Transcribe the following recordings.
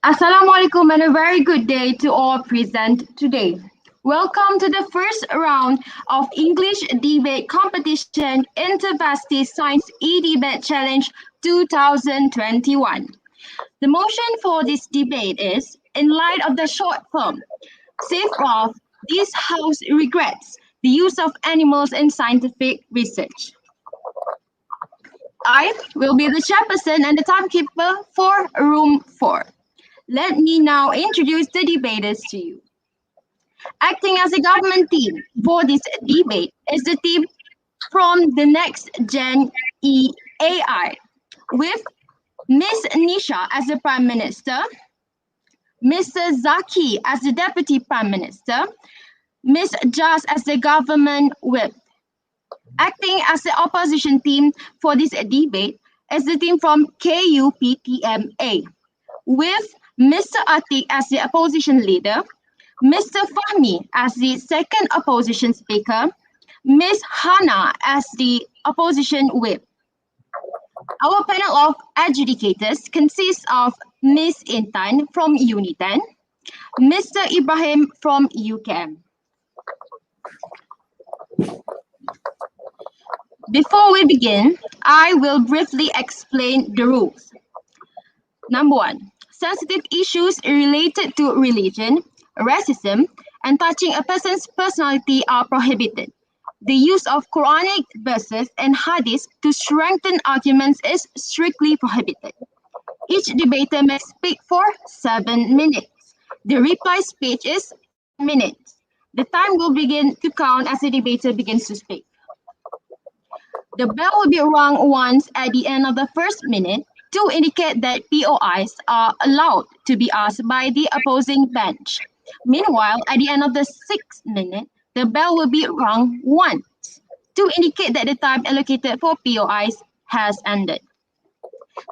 Assalamualaikum and a very good day to all present today. Welcome to the first round of English Debate Competition InterVarsity Science e-Debate Challenge 2021. The motion for this debate is, in light of the short film, Save Off, this House regrets the use of animals in scientific research. I will be the chairperson and the timekeeper for room 4. Let me now introduce the debaters to you. Acting as a government team for this debate is the team from the Next Gen EAI, with Ms. Nisha as the Prime Minister, Mr. Zaki as the Deputy Prime Minister, Ms. Jas as the Government Whip. Acting as the opposition team for this debate is the team from KUPTMA, with Mr. Atik as the opposition leader, Mr. Fahmi as the second opposition speaker, Ms. Hana as the opposition whip. Our panel of adjudicators consists of Ms. Intan from Unitan, Mr. Ibrahim from UCAM. Before we begin, I will briefly explain the rules. Number 1. Sensitive issues related to religion, racism, and touching a person's personality are prohibited. The use of Quranic verses and hadith to strengthen arguments is strictly prohibited. Each debater may speak for 7 minutes. The reply speech is 10 minutes. The time will begin to count as the debater begins to speak. The bell will be rung once at the end of the first minute to indicate that POIs are allowed to be asked by the opposing bench. Meanwhile, at the end of the 6th minute, the bell will be rung once to indicate that the time allocated for POIs has ended.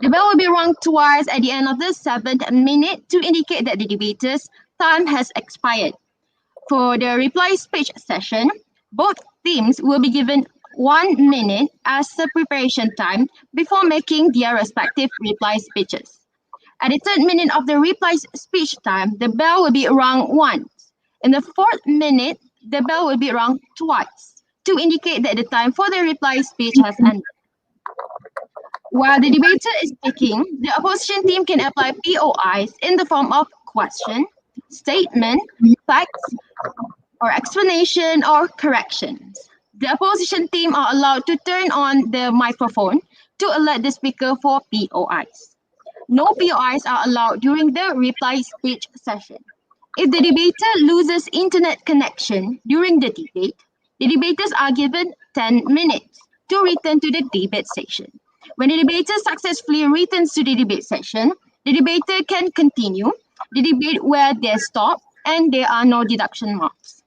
The bell will be rung twice at the end of the 7th minute to indicate that the debater's time has expired. For the reply speech session, both teams will be given 1 minute as the preparation time before making their respective reply speeches. At the 3rd minute of the reply speech time, the bell will be rung once. In the 4th minute, the bell will be rung twice to indicate that the time for the reply speech has ended. While the debater is speaking, the opposition team can apply POIs in the form of question, statement, facts, or explanation or corrections. The opposition team are allowed to turn on the microphone to alert the speaker for POIs. No POIs are allowed during the reply speech session. If the debater loses internet connection during the debate, the debaters are given 10 minutes to return to the debate session. When the debater successfully returns to the debate session, the debater can continue the debate where they stop and there are no deduction marks.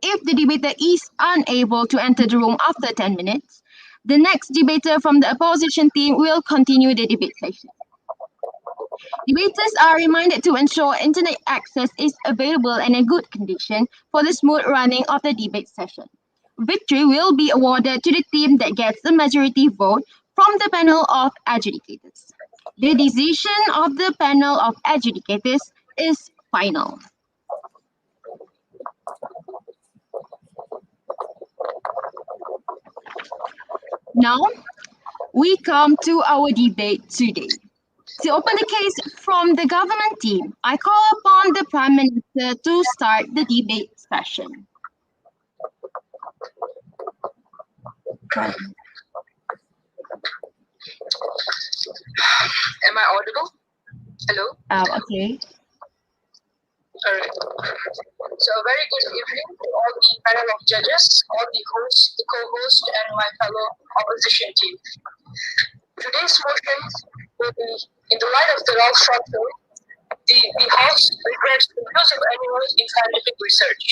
If the debater is unable to enter the room after 10 minutes, the next debater from the opposition team will continue the debate session. Debaters are reminded to ensure internet access is available and in good condition for the smooth running of the debate session. Victory will be awarded to the team that gets the majority vote from the panel of adjudicators. The decision of the panel of adjudicators is final. Now, we come to our debate today. To open the case from the government team, I call upon the Prime Minister to start the debate session. Am I audible? Hello? Okay. All right. So a very good evening to all the panel of judges, all the hosts, the co-host, and my fellow opposition team. Today's motion will be, in the light of the law structure, the House regrets the use of animals in scientific research.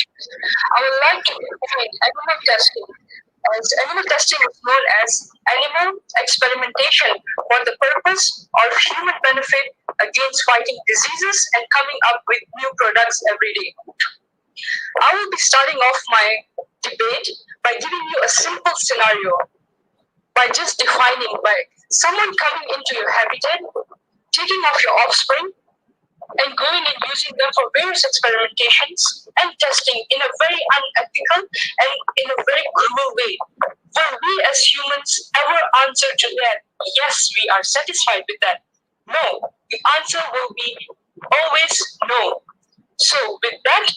I would like to define animal testing, as animal testing is known as animal experimentation for the purpose of human benefit against fighting diseases and coming up with new products every day. I will be starting off my debate by giving you a simple scenario, by just defining by someone coming into your habitat, taking off your offspring, and going and using them for various experimentations and testing in a very unethical and in a very cruel way. Will we as humans ever answer to that? Yes, we are satisfied with that. No, the answer will be always no. So, with that,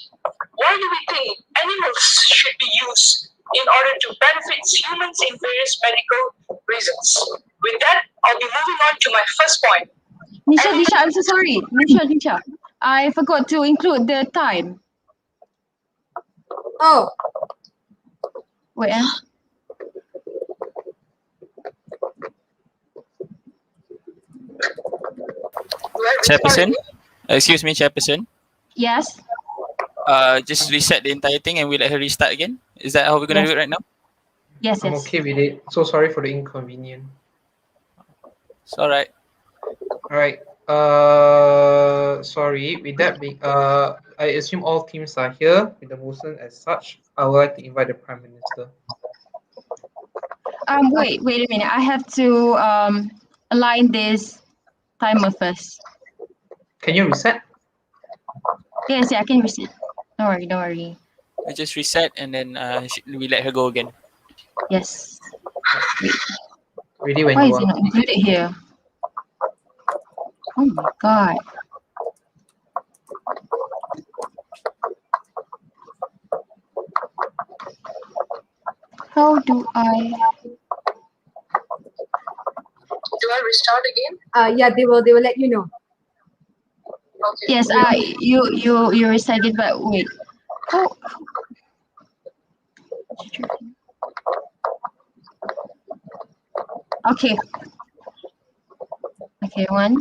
why do we think animals should be used in order to benefit humans in various medical reasons? With that, I'll be moving on to my first point. Nisha, I'm so sorry. Nisha, I forgot to include the time. Oh, Wait, Chairperson, excuse me, Chairperson. Yes. Just reset the entire thing and we let her restart again. Is that how we're gonna Yes. do it right now? Yes, I'm yes. okay with it. So sorry for the inconvenience. It's all right. All right. Sorry. With that being, I assume all teams are here with the motion as such. I would like to invite the Prime Minister. Wait a minute. I have to align this timer first. Can you reset? Yes, yeah, I can reset. Don't worry. We just reset and then we let her go again. Yes. Ready when Why you is it are. not included here? Oh my god. How do I? Do I restart again? yeah, they will let you know. Okay. Yes, you recited, but wait. Oh. Okay. Okay, one.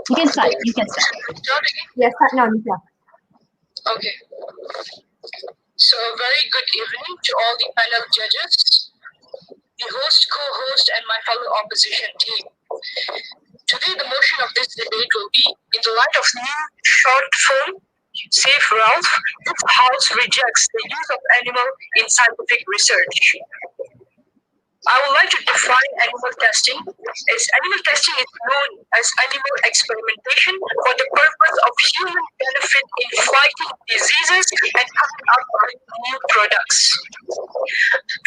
You can start. Restart again? Yes, start now, Nisha. Okay. So, a very good evening to all the panel judges, the host, co-host, and my fellow opposition team. Today, the motion of this debate will be, in the light of new short film, Safe Ralph, this House rejects the use of animal in scientific research. I would like to define animal testing. Animal testing is known as animal experimentation for the purpose of human benefit in fighting diseases and coming up with new products.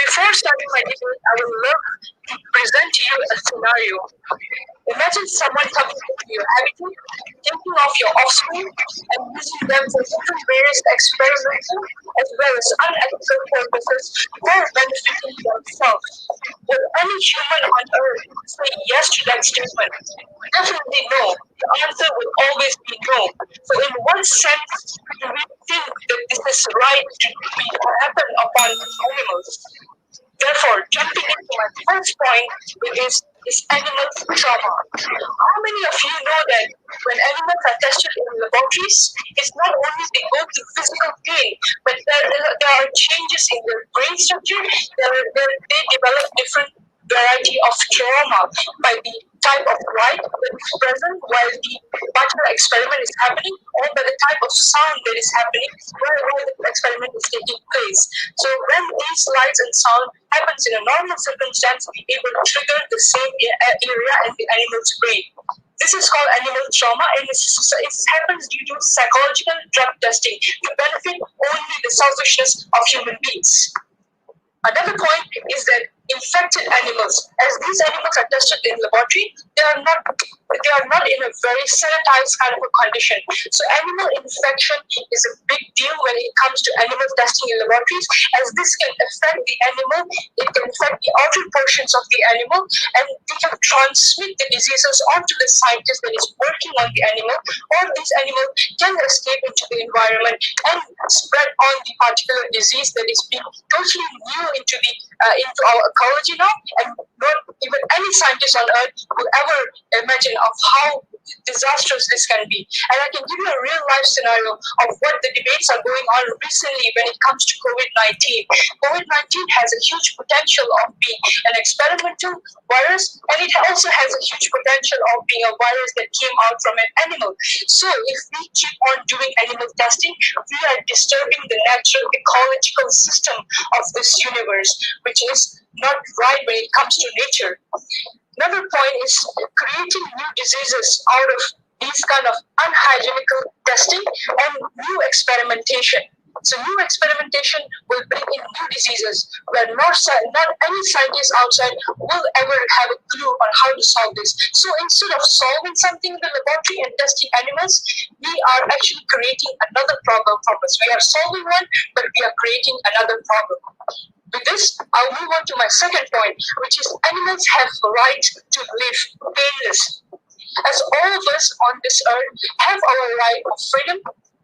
Before starting my debate, I would love to present to you a scenario. Imagine someone coming into your habitat, taking off your offspring, and using them for different various experimental as well as unethical purposes for benefiting themselves. Will any human on earth say yes to that statement? Definitely no. The answer will always be no. So in what sense do we think that this is right to happen upon animals? Therefore, jumping into my first point, which is animal trauma. How many of you know that when animals are tested in laboratories, it's not only they go through physical pain, but there are changes in their brain structure, they develop different variety of trauma by the type of light that is present while the particular experiment is happening, or by the type of sound that is happening while the experiment is taking place. So when these lights and sound happens in a normal circumstance, it will trigger the same area in the animal's brain. This is called animal trauma, and it happens due to psychological drug testing to benefit only the selfishness of human beings. Another point is that infected animals, as these animals are tested in laboratory, they are not in a very sanitized kind of a condition. So animal infection is a big deal when it comes to animal testing in laboratories, as this can affect the animal, it can affect the outer portions of the animal, and they can transmit the diseases onto the scientist that is working on the animal, or this animal can escape into the environment and spread on the particular disease that is being totally new into our ecology now, and not even any scientist on earth will ever imagine of how disastrous this can be. And I can give you a real life scenario of what the debates are going on recently when it comes to COVID-19. COVID-19 has a huge potential of being an experimental virus, and it also has a huge potential of being a virus that came out from an animal. So if we keep on doing animal testing, we are disturbing the natural ecological system of this universe, which is not right when it comes to nature. Another point is creating new diseases out of these kind of unhygienical testing and new experimentation. So new experimentation will bring in new diseases where not any scientist outside will ever have a clue on how to solve this. So instead of solving something in the laboratory and testing animals, we are actually creating another problem for us. We are solving one, but we are creating another problem. With this, I'll move on to my second point, which is animals have the right to live painless. As all of us on this earth have our right of freedom,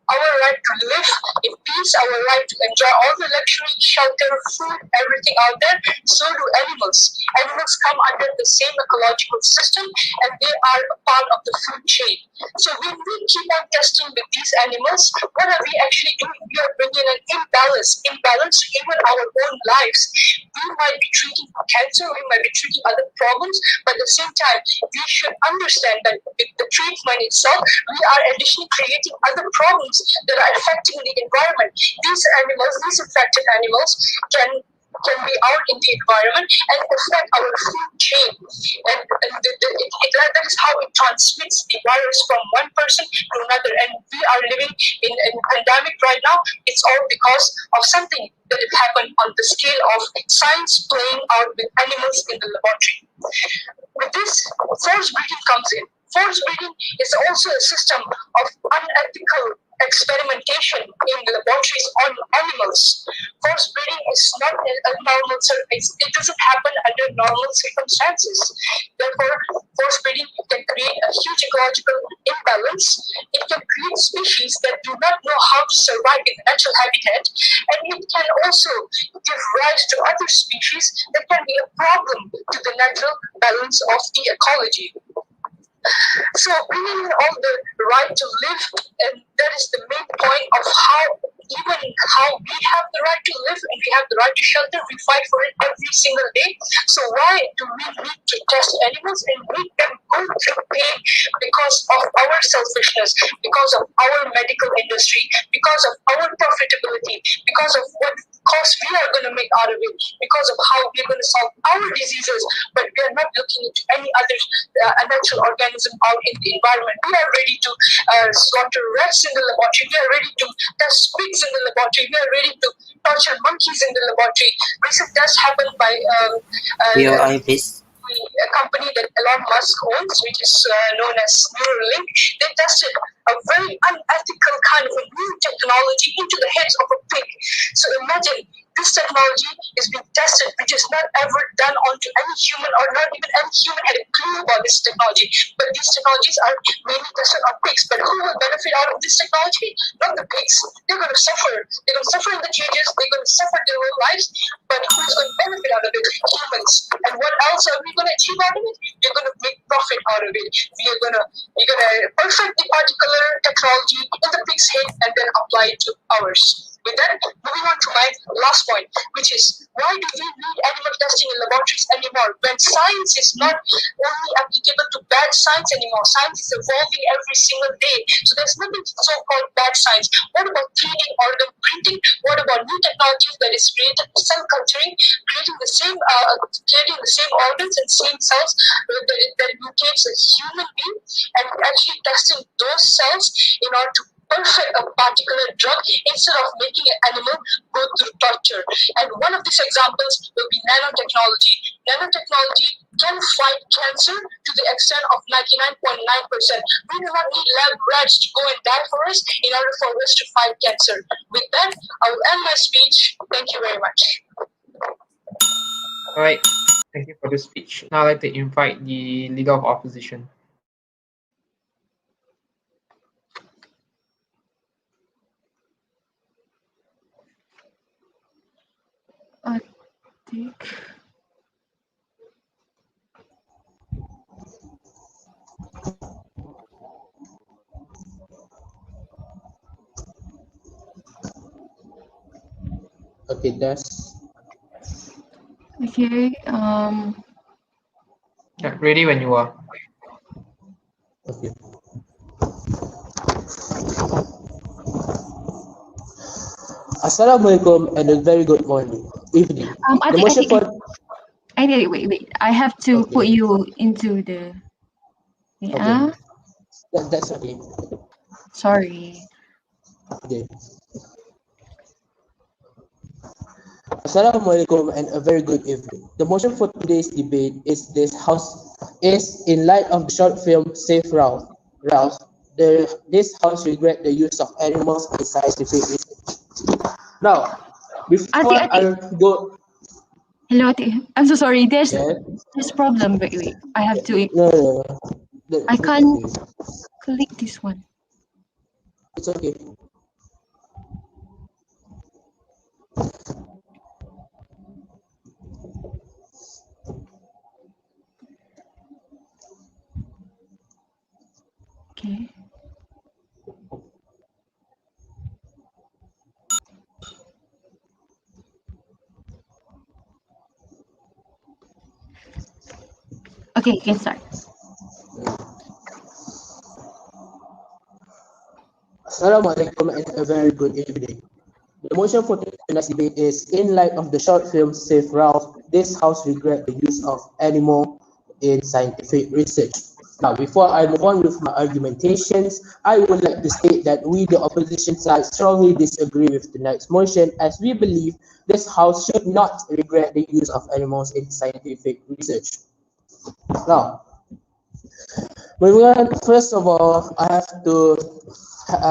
our right to live in peace, our right to enjoy all the luxury, shelter, food, everything out there, so do animals. Animals come under the same ecological system and they are a part of the food chain. So when we keep on testing with these animals, what are we actually doing? We are bringing an imbalance to even our own lives. We might be treating cancer, we might be treating other problems, but at the same time, we should understand that with the treatment itself, we are additionally creating other problems that are affecting the environment. These animals, these infected animals, can be out in the environment and affect our food chain. And that is how it transmits the virus from one person to another. And we are living in a pandemic right now. It's all because of something that happened on the scale of science playing out with animals in the laboratory. With this, forced breeding comes in. Forced breeding is also a system of unethical experimentation in laboratories on animals. Forced breeding is not a normal, it doesn't happen under normal circumstances. Therefore, forced breeding can create a huge ecological imbalance. It can create species that do not know how to survive in natural habitat, and it can also give rise to other species that can be a problem to the natural balance of the ecology. So bringing in all the right to live, and that is the main point of how we have the right to live and we have the right to shelter. We fight for it every single day. So why do we need to test animals and make them go through pain because of our selfishness, because of our medical industry, because of our profitability, because of what cost we are going to make out of it, because of how we're going to solve our diseases, but we are not looking into any other natural organism out in the environment. We are ready to slaughter rats in the laboratory. We are ready to test pigs in the laboratory. We are ready to torture monkeys in the laboratory. Recent tests happened by a company that Elon Musk owns, which is known as Neuralink. They tested a very unethical kind of a new technology into the heads of a pig. So imagine this technology is being tested, which is not ever done onto any human, or not even any human had a clue about this technology. But these technologies are mainly tested on pigs. But who will benefit out of this technology? Not the pigs. They're going to suffer. They're going to suffer in the cages. They're going to suffer their whole lives. But who's going to benefit out of it? Humans. And what else are we going to achieve out of it? You're going to make profit out of it. You're going to perfect the particular technology in the pig's head and then apply it to ours. With that, moving on to my last point, which is why do we need animal testing in laboratories anymore when science is not only applicable to bad science anymore? Science is evolving every single day. So there's nothing so-called bad science. What about 3D organ printing? What about new technologies that is created cell culturing, creating the same organs and same cells that mutates a human being, and actually testing those cells in order to perfect a particular drug instead of making an animal go through torture. And one of these examples will be nanotechnology. Nanotechnology can fight cancer to the extent of 99.9%. We do not need lab rats to go and die for us in order for us to fight cancer. With that, I will end my speech. Thank you very much. All right. Thank you for the speech. Now I'd like to invite the Leader of Opposition. Okay, that's Okay. Yeah, ready when you are. okay. Assalamualaikum and a very good morning, evening. The motion for Wait. I have to Okay. put you into the. Okay. That's okay. Sorry. Okay. Assalamualaikum and a very good evening. The motion for today's debate is in light of the short film Safe Route, this house regret the use of animals in scientific research. Now, before Ati. I go, Hello, Ati. I'm so sorry. There's yeah, problem. Wait. I have to. no. I That's can't okay. click this one. It's okay. Okay. Okay, you can start. Assalamualaikum and a very good evening. The motion for today's debate is in light of the short film Safe Route, this house regret the use of animal in scientific research. Now, before I move on with my argumentations, I would like to state that we, the opposition side, strongly disagree with tonight's motion as we believe this house should not regret the use of animals in scientific research. Now, moving on, first of all, I have to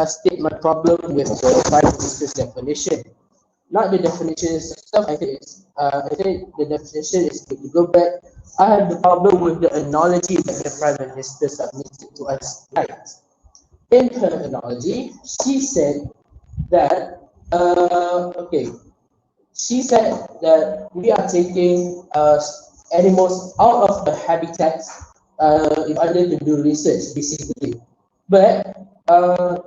state my problem with the Prime Minister's definition. Not the definition itself. I think the definition is good to go back. I have the problem with the analogy that the Prime Minister submitted to us tonight. In her analogy, she said that she said that we are taking animals out of the habitats in order to do research, basically. But Prime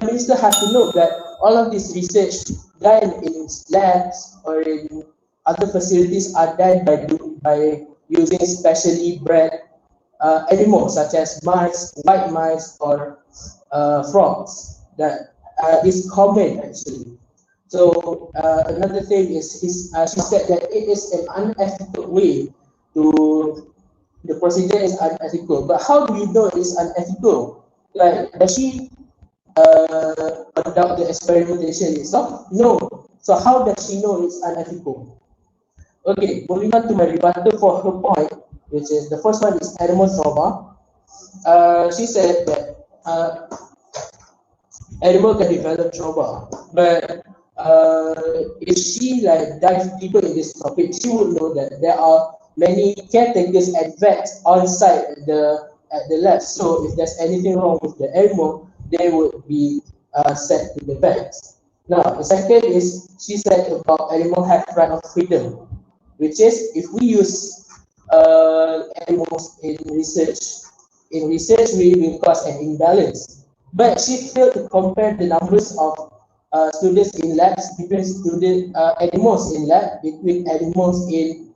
Minister has to note that all of this research done in labs or in other facilities are done by using specially bred animals such as mice, white mice, or frogs. That is common actually. So another thing is she said that it is an unethical way to the procedure is unethical. But how do you know it is unethical? Like, does she conduct the experimentation itself? No. So how does she know it's unethical? Okay, moving on to my rebuttal for her point, which is the first one is animal trauma. She said that animal can develop trauma, but if she like dive deeper in this topic, she would know that there are many caretakers and vets on site at the lab. So if there's anything wrong with the animal, they would be sent to the vets. Now the second is she said about animal have right of freedom, which is if we use animals in research we will cause an imbalance. But she failed to compare the numbers of students in labs between animals in lab between animals in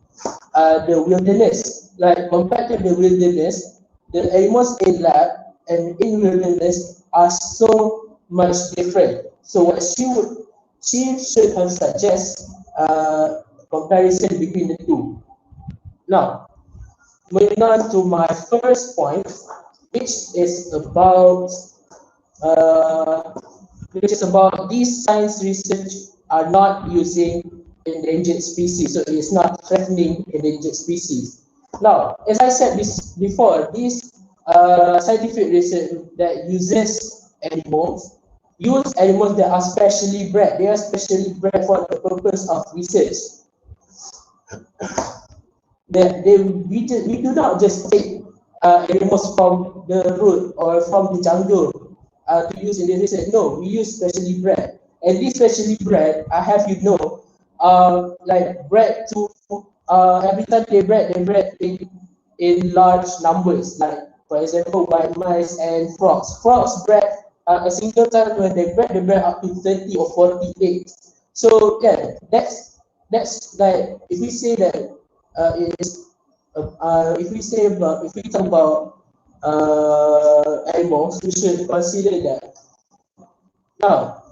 the wilderness. Like compared to the wilderness, the animals in lab and in wilderness are so much different. So what she should have suggest comparison between the two. Now, moving on to my first point, which is about uh, these science research are not using endangered species, so it's not threatening endangered species. Now, as I said before, these scientific research that uses use animals that are specially bred. They are specially bred for the purpose of research. We do not just take animals from the road or from the jungle to use in the research. No, we use specially bred. And these specially bred, I have you know, like bred to every time they bred in large numbers. Like for example, white mice and frogs. Frogs bred a single time when they bred up to 30 or 40 eggs. So yeah, that's like if we say that it is if we talk about animals, we should consider that. Now,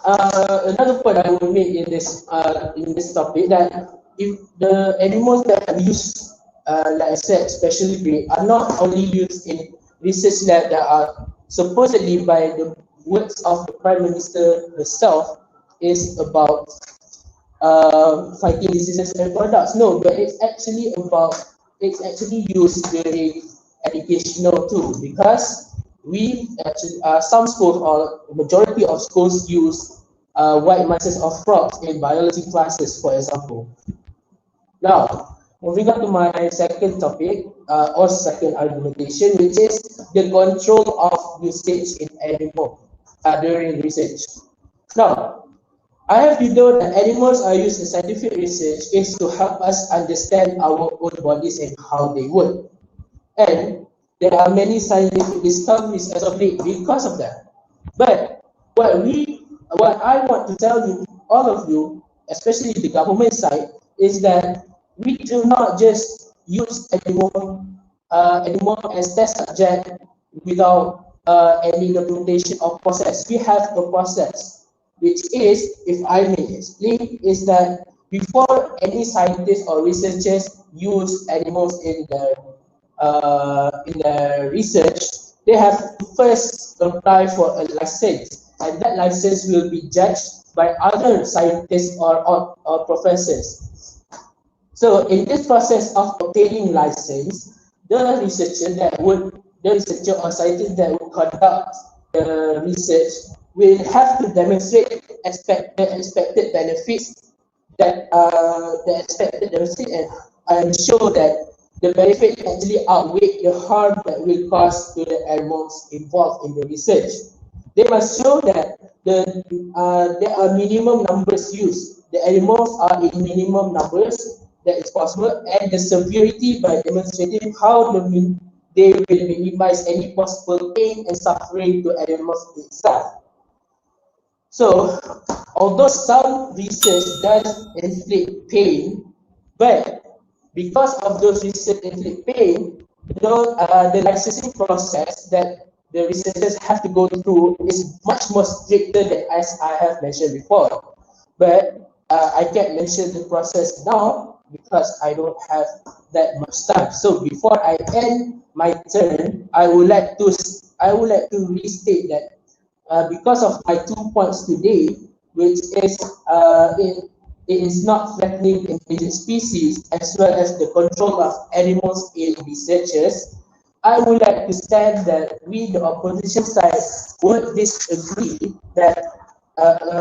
another point I will make in this topic that if the animals that are used like I said, specially grade, are not only used in research lab that are supposedly, by the words of the Prime Minister herself, is about fighting diseases and products. No, but it's actually used during educational too, because we actually some schools or majority of schools use white masses of frogs in biology classes, for example. Now, moving on to my second topic, or second argumentation, which is the control of usage in animal during research. Now, I have to know that animals are used in scientific research is to help us understand our own bodies and how they work. And there are many scientific discoveries as of late because of that. But what I want to tell you, all of you, especially the government side, is that we do not just use animal as test subject without any documentation or process. We have a process, which is, if I may explain, is that before any scientists or researchers use animals in the research, they have to first apply for a license, and that license will be judged by other scientists or professors. So in this process of obtaining license, the researcher or scientist that would conduct the research will have to demonstrate the expected benefits, and show that the benefit actually outweigh the harm that will cause to the animals involved in the research. They must show that there are minimum numbers used. The animals are in minimum numbers that is possible, and the severity by demonstrating how they will minimize any possible pain and suffering to animals itself. So, although some research does inflict pain, but because of those research inflict pain, the licensing process that the researchers have to go through is much more stricter than as I have mentioned before. But I can't mention the process now because I don't have that much time. So before I end my turn, I would like to restate that because of my 2 points today, which is it is not threatening endangered species as well as the control of animals in researches. I would like to stand that we, the opposition side, would disagree that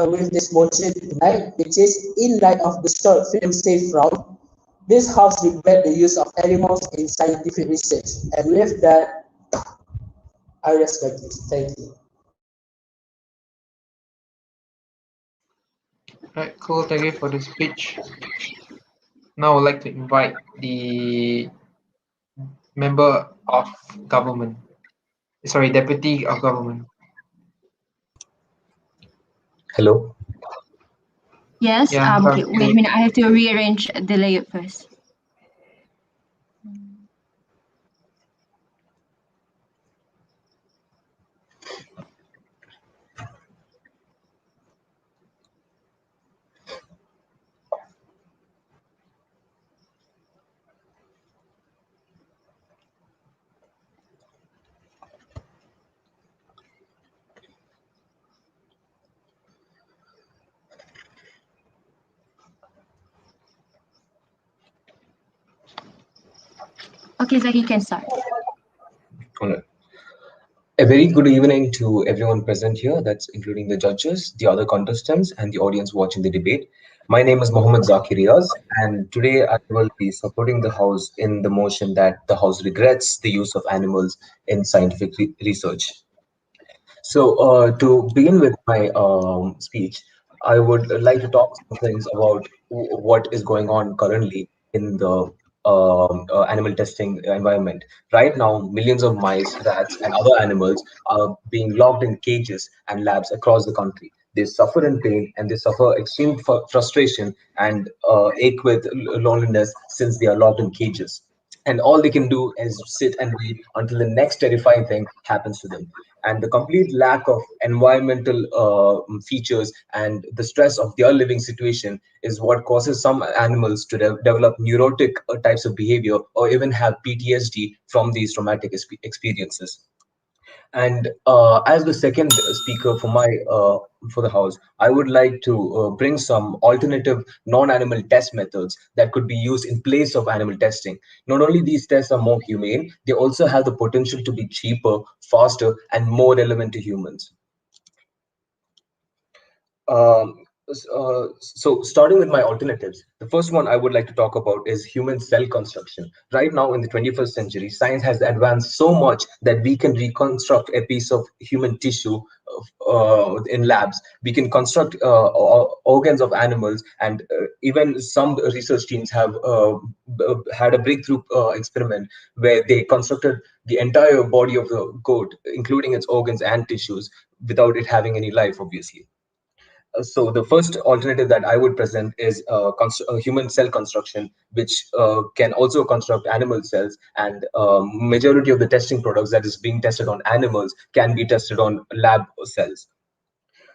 with this motion tonight, which is in light of the short film Safe Route, this House regret the use of animals in scientific research. And with that, I respect it. Thank you. Right, cool. Thank you for the speech. Now I'd like to invite the member of government. Sorry, deputy of government. Hello. Yes, Yeah, okay, wait a minute. I have to rearrange the layout first. Okay, Zaki, you can start. All right. A very good evening to everyone present here, that's including the judges, the other contestants, and the audience watching the debate. My name is Mohammed Zakir Riaz, and today I will be supporting the House in the motion that the House regrets the use of animals in scientific research. So, to begin with my speech, I would like to talk some things about what is going on currently in the animal testing environment. Right now, millions of mice, rats, and other animals are being locked in cages and labs across the country. They suffer in pain and they suffer extreme frustration and ache with loneliness since they are locked in cages. and all they can do is sit and wait until the next terrifying thing happens to them. And the complete lack of environmental features and the stress of their living situation is what causes some animals to develop neurotic types of behavior or even have PTSD from these traumatic experiences. And as the second speaker for my for the house, I would like to bring some alternative non-animal test methods that could be used in place of animal testing. Not only these tests are more humane, they also have the potential to be cheaper, faster, and more relevant to humans. So starting with my alternatives, the first one I would like to talk about is human cell construction. Right now in the 21st century, science has advanced so much that we can reconstruct a piece of human tissue in labs. We can construct organs of animals, and even some research teams have had a breakthrough experiment where they constructed the entire body of the goat, including its organs and tissues, without it having any life, obviously. So the first alternative that I would present is human cell construction, which can also construct animal cells, and majority of the testing products that is being tested on animals can be tested on lab cells.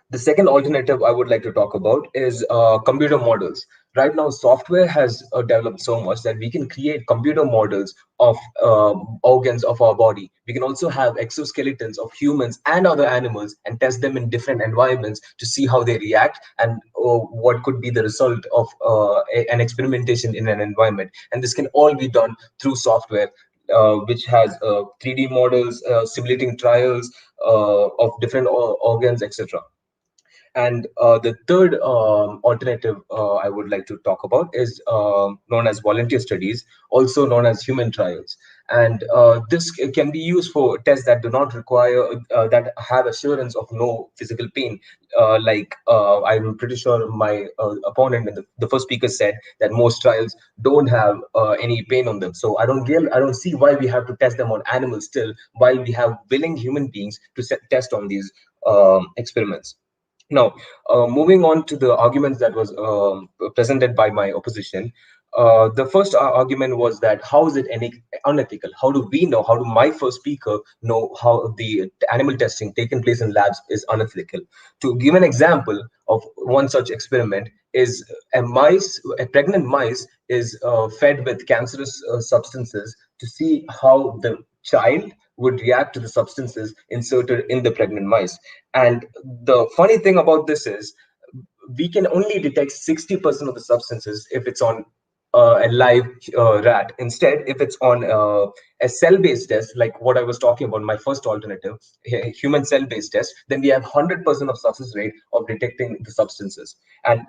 The second alternative I would like to talk about is computer models. Right now, software has developed so much that we can create computer models of organs of our body. We can also have exoskeletons of humans and other animals and test them in different environments to see how they react and what could be the result of an experimentation in an environment. And this can all be done through software. Which has 3D models, simulating trials of different organs, etc. And the third alternative I would like to talk about is known as volunteer studies, also known as human trials. And this can be used for tests that do not require, that have assurance of no physical pain. I'm pretty sure my opponent and the first speaker said that most trials don't have any pain on them. So I don't see why we have to test them on animals still, while we have willing human beings to test on these experiments. Now, moving on to the arguments that was presented by my opposition, the first argument was that how is it unethical? How do we know? How do my first speaker know how the animal testing taken place in labs is unethical? To give an example of one such experiment is a pregnant mice is fed with cancerous substances to see how the child would react to the substances inserted in the pregnant mice. And the funny thing about this is we can only detect 60% of the substances if it's on a live rat. Instead, if it's on a cell-based test, like what I was talking about, my first alternative, a human cell-based test, then we have 100% of success rate of detecting the substances. And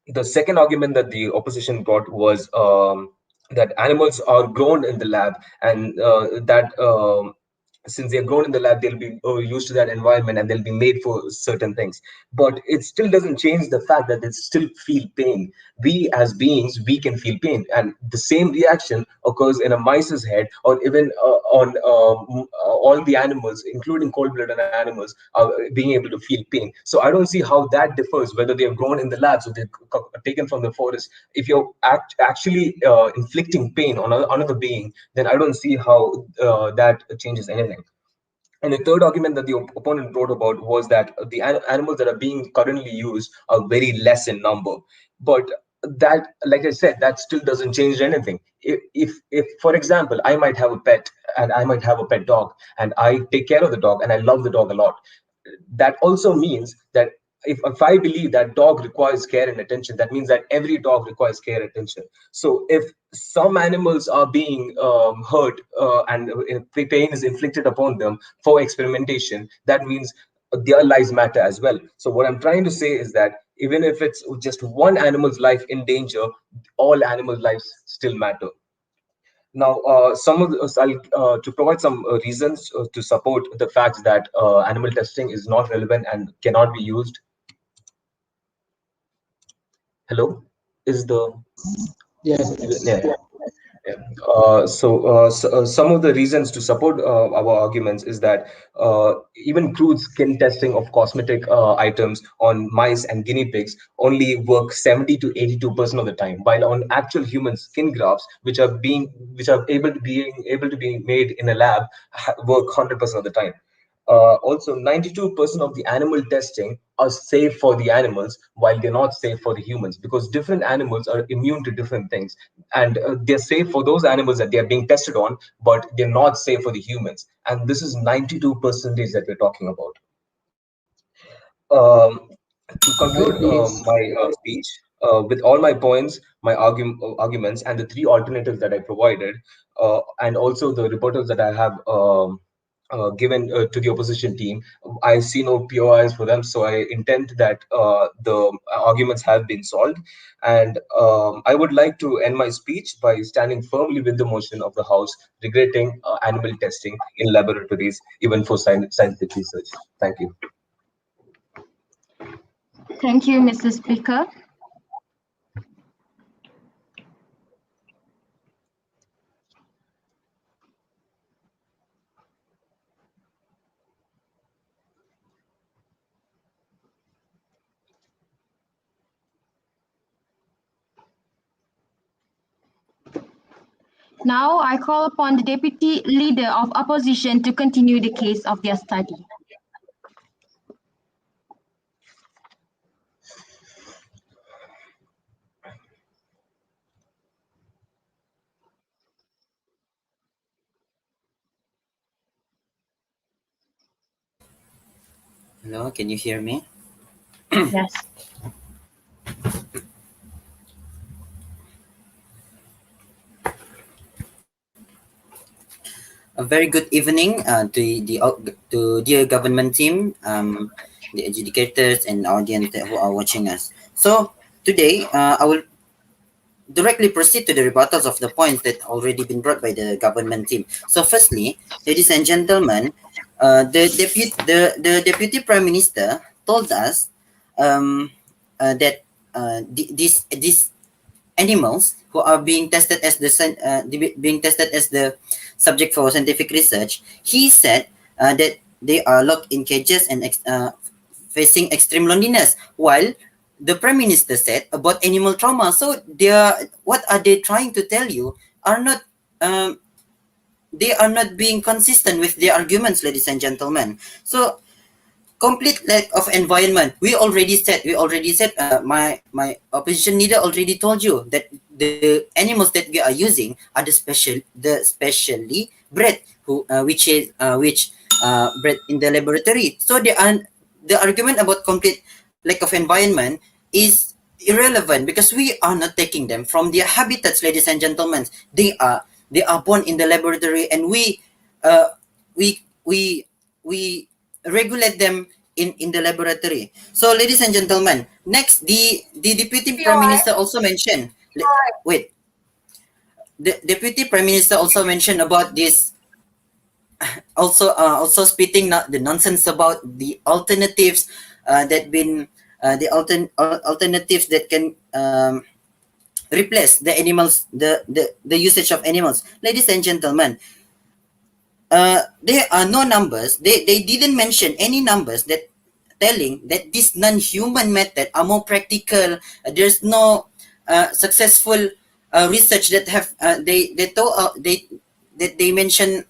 the second argument that the opposition brought was that animals are grown in the lab, and that since they're grown in the lab, they'll be used to that environment and they'll be made for certain things. But it still doesn't change the fact that they still feel pain. We as beings, we can feel pain, and the same reaction occurs in a mice's head, or even on all the animals, including cold-blooded animals, are being able to feel pain. So I don't see how that differs whether they have grown in the labs or they're taken from the forest. If you're actually inflicting pain on another being, then I don't see how that changes anything. And the third argument that the opponent wrote about was that the animals that are being currently used are very less in number. But that, like I said, that still doesn't change anything. If, for example, I might have a pet and I might have a pet dog, and I take care of the dog and I love the dog a lot, that also means that if I believe that dog requires care and attention, that means that every dog requires care and attention. So if some animals are being hurt and pain is inflicted upon them for experimentation, that means their lives matter as well. So what I'm trying to say is that even if it's just one animal's life in danger, all animal lives still matter. Now, some of the, to provide some reasons to support the fact that animal testing is not relevant and cannot be used. Hello, is the Yes, yeah. yes. Yeah. Some of the reasons to support our arguments is that even crude skin testing of cosmetic items on mice and guinea pigs only work 70 to 82% of the time, while on actual human skin grafts, which are able to be made in a lab, work 100% of the time. Also, 92% of the animal testing are safe for the animals, while they're not safe for the humans, because different animals are immune to different things, and they're safe for those animals that they're being tested on, but they're not safe for the humans. And this is 92% that we're talking about. Um, to conclude Right, please. my speech, with all my points, my arguments, and the three alternatives that I provided, and also the rebuttals that I have given to the opposition team, I see no POIs for them. So I intend that the arguments have been solved. And I would like to end my speech by standing firmly with the motion of the House, regretting animal testing in laboratories, even for scientific research. Thank you. Thank you, Mr. Speaker. Now I call upon the Deputy Leader of Opposition to continue the case of their study. Hello, can you hear me? Yes. A very good evening to dear government team, the educators and audience who are watching us. So today, I will directly proceed to the rebuttals of the points that already been brought by the government team. So firstly, ladies and gentlemen, the deputy prime minister told us that this animals who are being tested as being tested as the subject for scientific research, he said that they are locked in cages and facing extreme loneliness, while the prime minister said about animal trauma. So they are, what are they trying to tell you are not they are not being consistent with their arguments, ladies and gentlemen. So complete lack of environment. We already said my opposition leader already told you that the animals that we are using are the specially bred who which bred in the laboratory. So the argument about complete lack of environment is irrelevant because we are not taking them from their habitats, ladies and gentlemen. They are born in the laboratory, and uh we we we regulate them in the laboratory. So, ladies and gentlemen, next, the deputy prime minister also mentioned. Wait, the deputy prime minister also mentioned about this. Also spitting the nonsense about the alternatives that been alternatives that can replace the animals, the usage of animals. Ladies and gentlemen, there are no numbers. They didn't mention any numbers that telling that this non-human method are more practical. There's no successful research that have they told they that they mention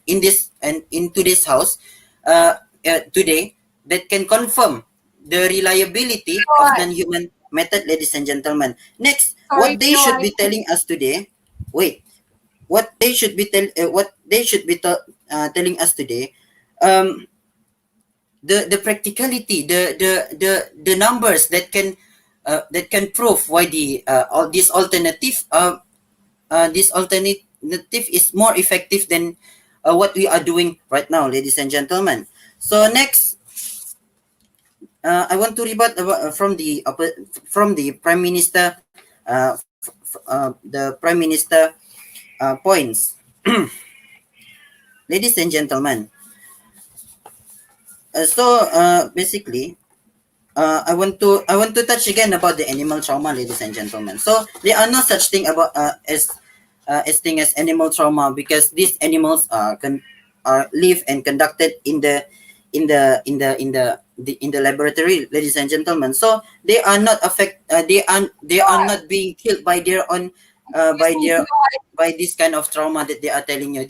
in this and into this house today that can confirm the reliability of non-human method, ladies and gentlemen. Next, what they should be telling us today. Wait, what they should be telling us today, um the practicality, the numbers that can prove why all this alternative is more effective than what we are doing right now, ladies and gentlemen. So next, I want to rebut from the prime minister, the prime minister points. Ladies and gentlemen, basically, I want to touch again about the animal trauma, ladies and gentlemen. So there are no such thing about as as thing as animal trauma, because these animals are live and conducted in the laboratory, ladies and gentlemen. So they are not they are not being killed by their own by this kind of trauma that they are telling you.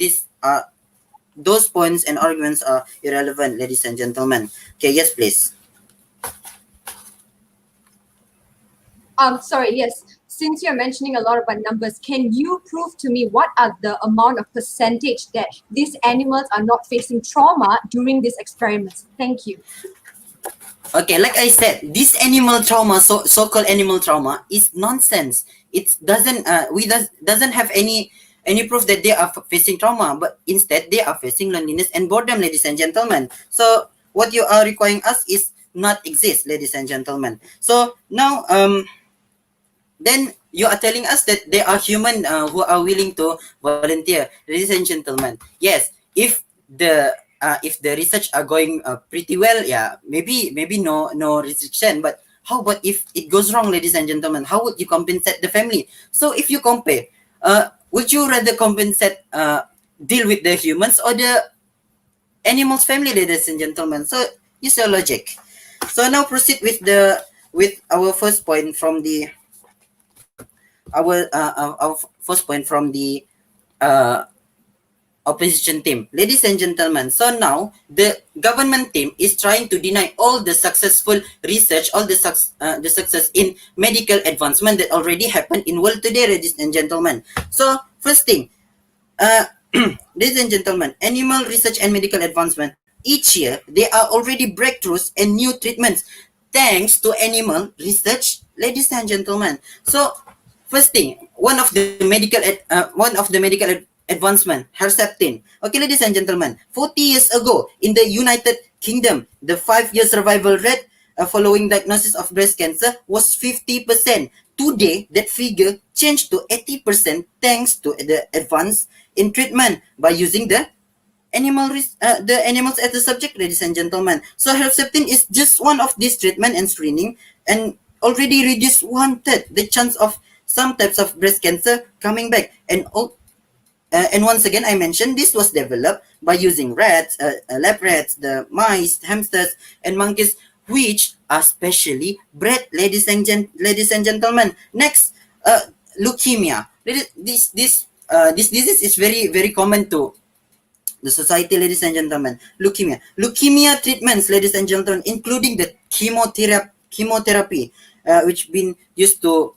Those points and arguments are irrelevant, ladies and gentlemen. Okay, yes, please. Sorry, yes. Since you're mentioning a lot about numbers, can you prove to me what are the amount of percentage that these animals are not facing trauma during these experiments? Thank you. Okay, like I said, this animal trauma, so-called animal trauma, is nonsense. It doesn't have any proof that they are facing trauma, but instead they are facing loneliness and boredom, ladies and gentlemen. So what you are requiring us is not exist, ladies and gentlemen. So now then you are telling us that there are human who are willing to volunteer, ladies and gentlemen. Yes, if the research are going pretty well, yeah, maybe no restriction. But how about if it goes wrong, ladies and gentlemen? How would you compensate the family? So if you compare, would you rather compensate deal with the humans or the animals family, ladies and gentlemen? So use your logic. So now proceed with our first point from the our first point from the uh, opposition team, ladies and gentlemen. So now the government team is trying to deny all the successful research, all the success in medical advancement that already happened in world today, ladies and gentlemen. So first thing, uh, ladies and gentlemen, animal research and medical advancement, each year there are already breakthroughs and new treatments thanks to animal research, ladies and gentlemen. So first thing, one of the medical advancement, herceptin. Okay, ladies and gentlemen, 40 years ago in the United Kingdom, the 5-year survival rate following diagnosis of breast cancer was 50%. Today, that figure changed to 80% thanks to the advance in treatment by using the the animals as the subject, ladies and gentlemen. So herceptin is just one of these treatment and screening, and already reduced 1/3 the chance of some types of breast cancer coming back. And once again, I mentioned this was developed by using rats, lab rats, the mice, hamsters, and monkeys, which are specially bred, ladies and gentlemen. Next, leukemia. This disease is very common to the society, ladies and gentlemen. Leukemia treatments, ladies and gentlemen, including the chemotherapy, which been used to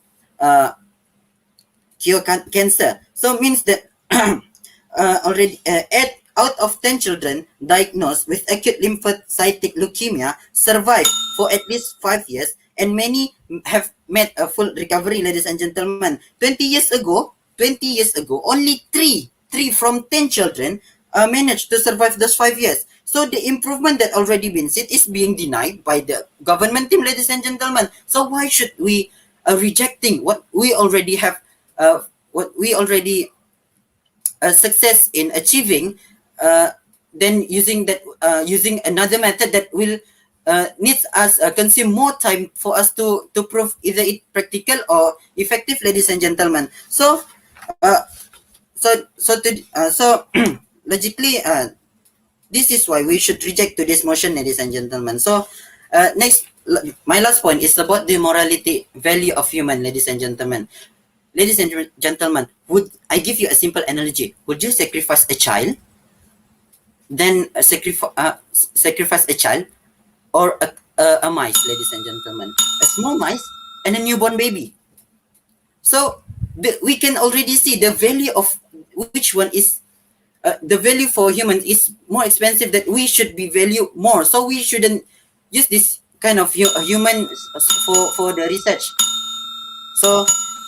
cure cancer. So means that already 8 out of 10 children diagnosed with acute lymphocytic leukemia survive for at least 5 years, and many have made a full recovery, ladies and gentlemen. 20 years ago, only three from 10 children managed to survive those 5 years. So the improvement that already been seen is being denied by the government team, ladies and gentlemen. So why should we rejecting what we already success in achieving, then using another method that will needs us consume more time for us to prove either it practical or effective, ladies and gentlemen. So so logically, this is why we should reject to this motion, ladies and gentlemen. So next, my last point is about the morality value of human, ladies and gentlemen. Ladies and gentlemen, would I give you a simple analogy? Would you sacrifice a child, then sacrifice a child, or a mice, ladies and gentlemen, a small mice and a newborn baby? So we can already see the value of which one is the value for humans is more expensive, that we should be value more. So we shouldn't use this kind of human for the research. So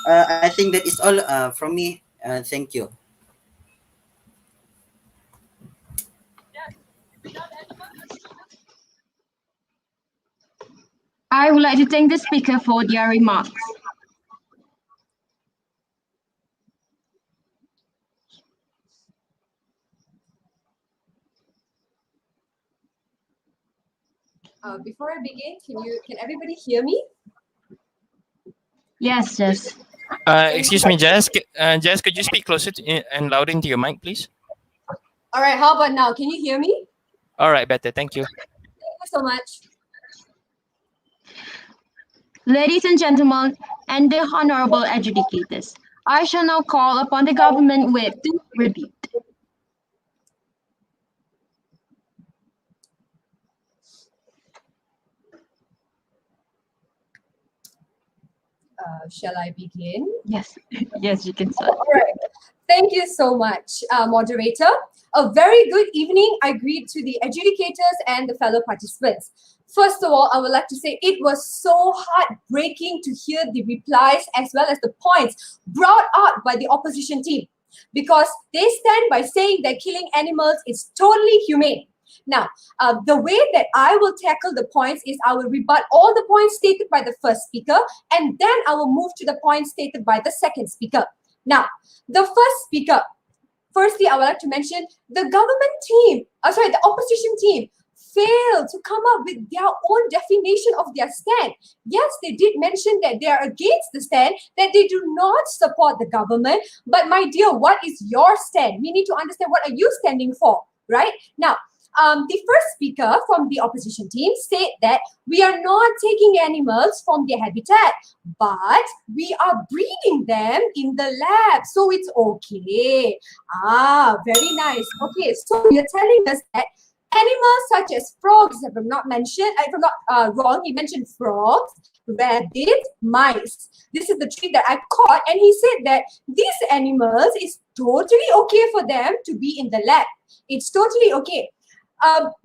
I think that is all from me. Thank you. I would like to thank the speaker for their remarks. Before I begin, can everybody hear me? Yes, yes. Excuse me, Jazz. Jazz, could you speak closer and louder into your mic, please? All right, how about now? Can you hear me? All right, better. Thank you. Thank you so much. Ladies and gentlemen, and the honorable adjudicators, I shall now call upon the government whip to rebut. Shall I begin? Yes, yes, you can start. All right. Thank you so much, moderator. A very good evening. I greet to the adjudicators and the fellow participants. First of all, I would like to say it was so heartbreaking to hear the replies as well as the points brought out by the opposition team, because they stand by saying that killing animals is totally humane. Now, the way that I will tackle the points is I will rebut all the points stated by the first speaker, and then I will move to the points stated by the second speaker. Now, the first speaker, firstly, I would like to mention the the opposition team failed to come up with their own definition of their stand. Yes, they did mention that they are against the stand, that they do not support the government. But my dear, what is your stand? We need to understand what are you standing for, right? Now, the first speaker from the opposition team said that we are not taking animals from their habitat, but we are breeding them in the lab, so it's okay. Very nice. Okay, so you're telling us that animals such as frogs, if I'm not wrong, he mentioned frogs, rabbits, mice. This is the three that I caught, and he said that these animals is totally okay for them to be in the lab. It's totally okay.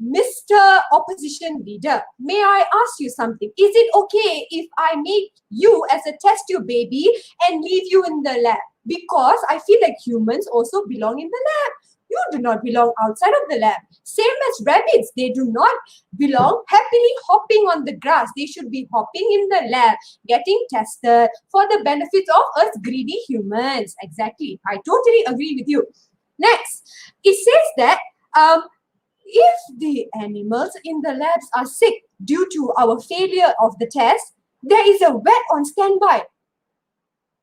Mr. Opposition Leader, may I ask you something? Is it okay if I make you as a test tube baby and leave you in the lab? Because I feel like humans also belong in the lab. You do not belong outside of the lab. Same as rabbits, they do not belong happily hopping on the grass. They should be hopping in the lab, getting tested for the benefits of us greedy humans. Exactly. I totally agree with you. Next, it says that if the animals in the labs are sick due to our failure of the test, there is a vet on standby.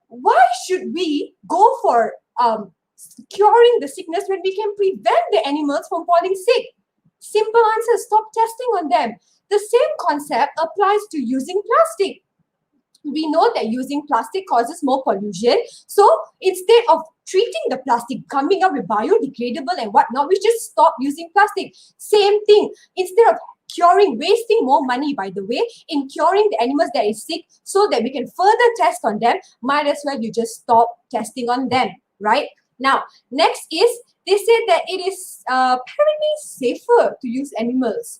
Why should we go for curing the sickness when we can prevent the animals from falling sick? Simple answer, stop testing on them. The same concept applies to using plastic. We know that using plastic causes more pollution. So instead of treating the plastic, coming up with biodegradable and whatnot, we just stop using plastic. Same thing. Instead of wasting more money, by the way, in curing the animals that is sick so that we can further test on them, might as well you just stop testing on them, right? Now, next is, they said that it is apparently safer to use animals.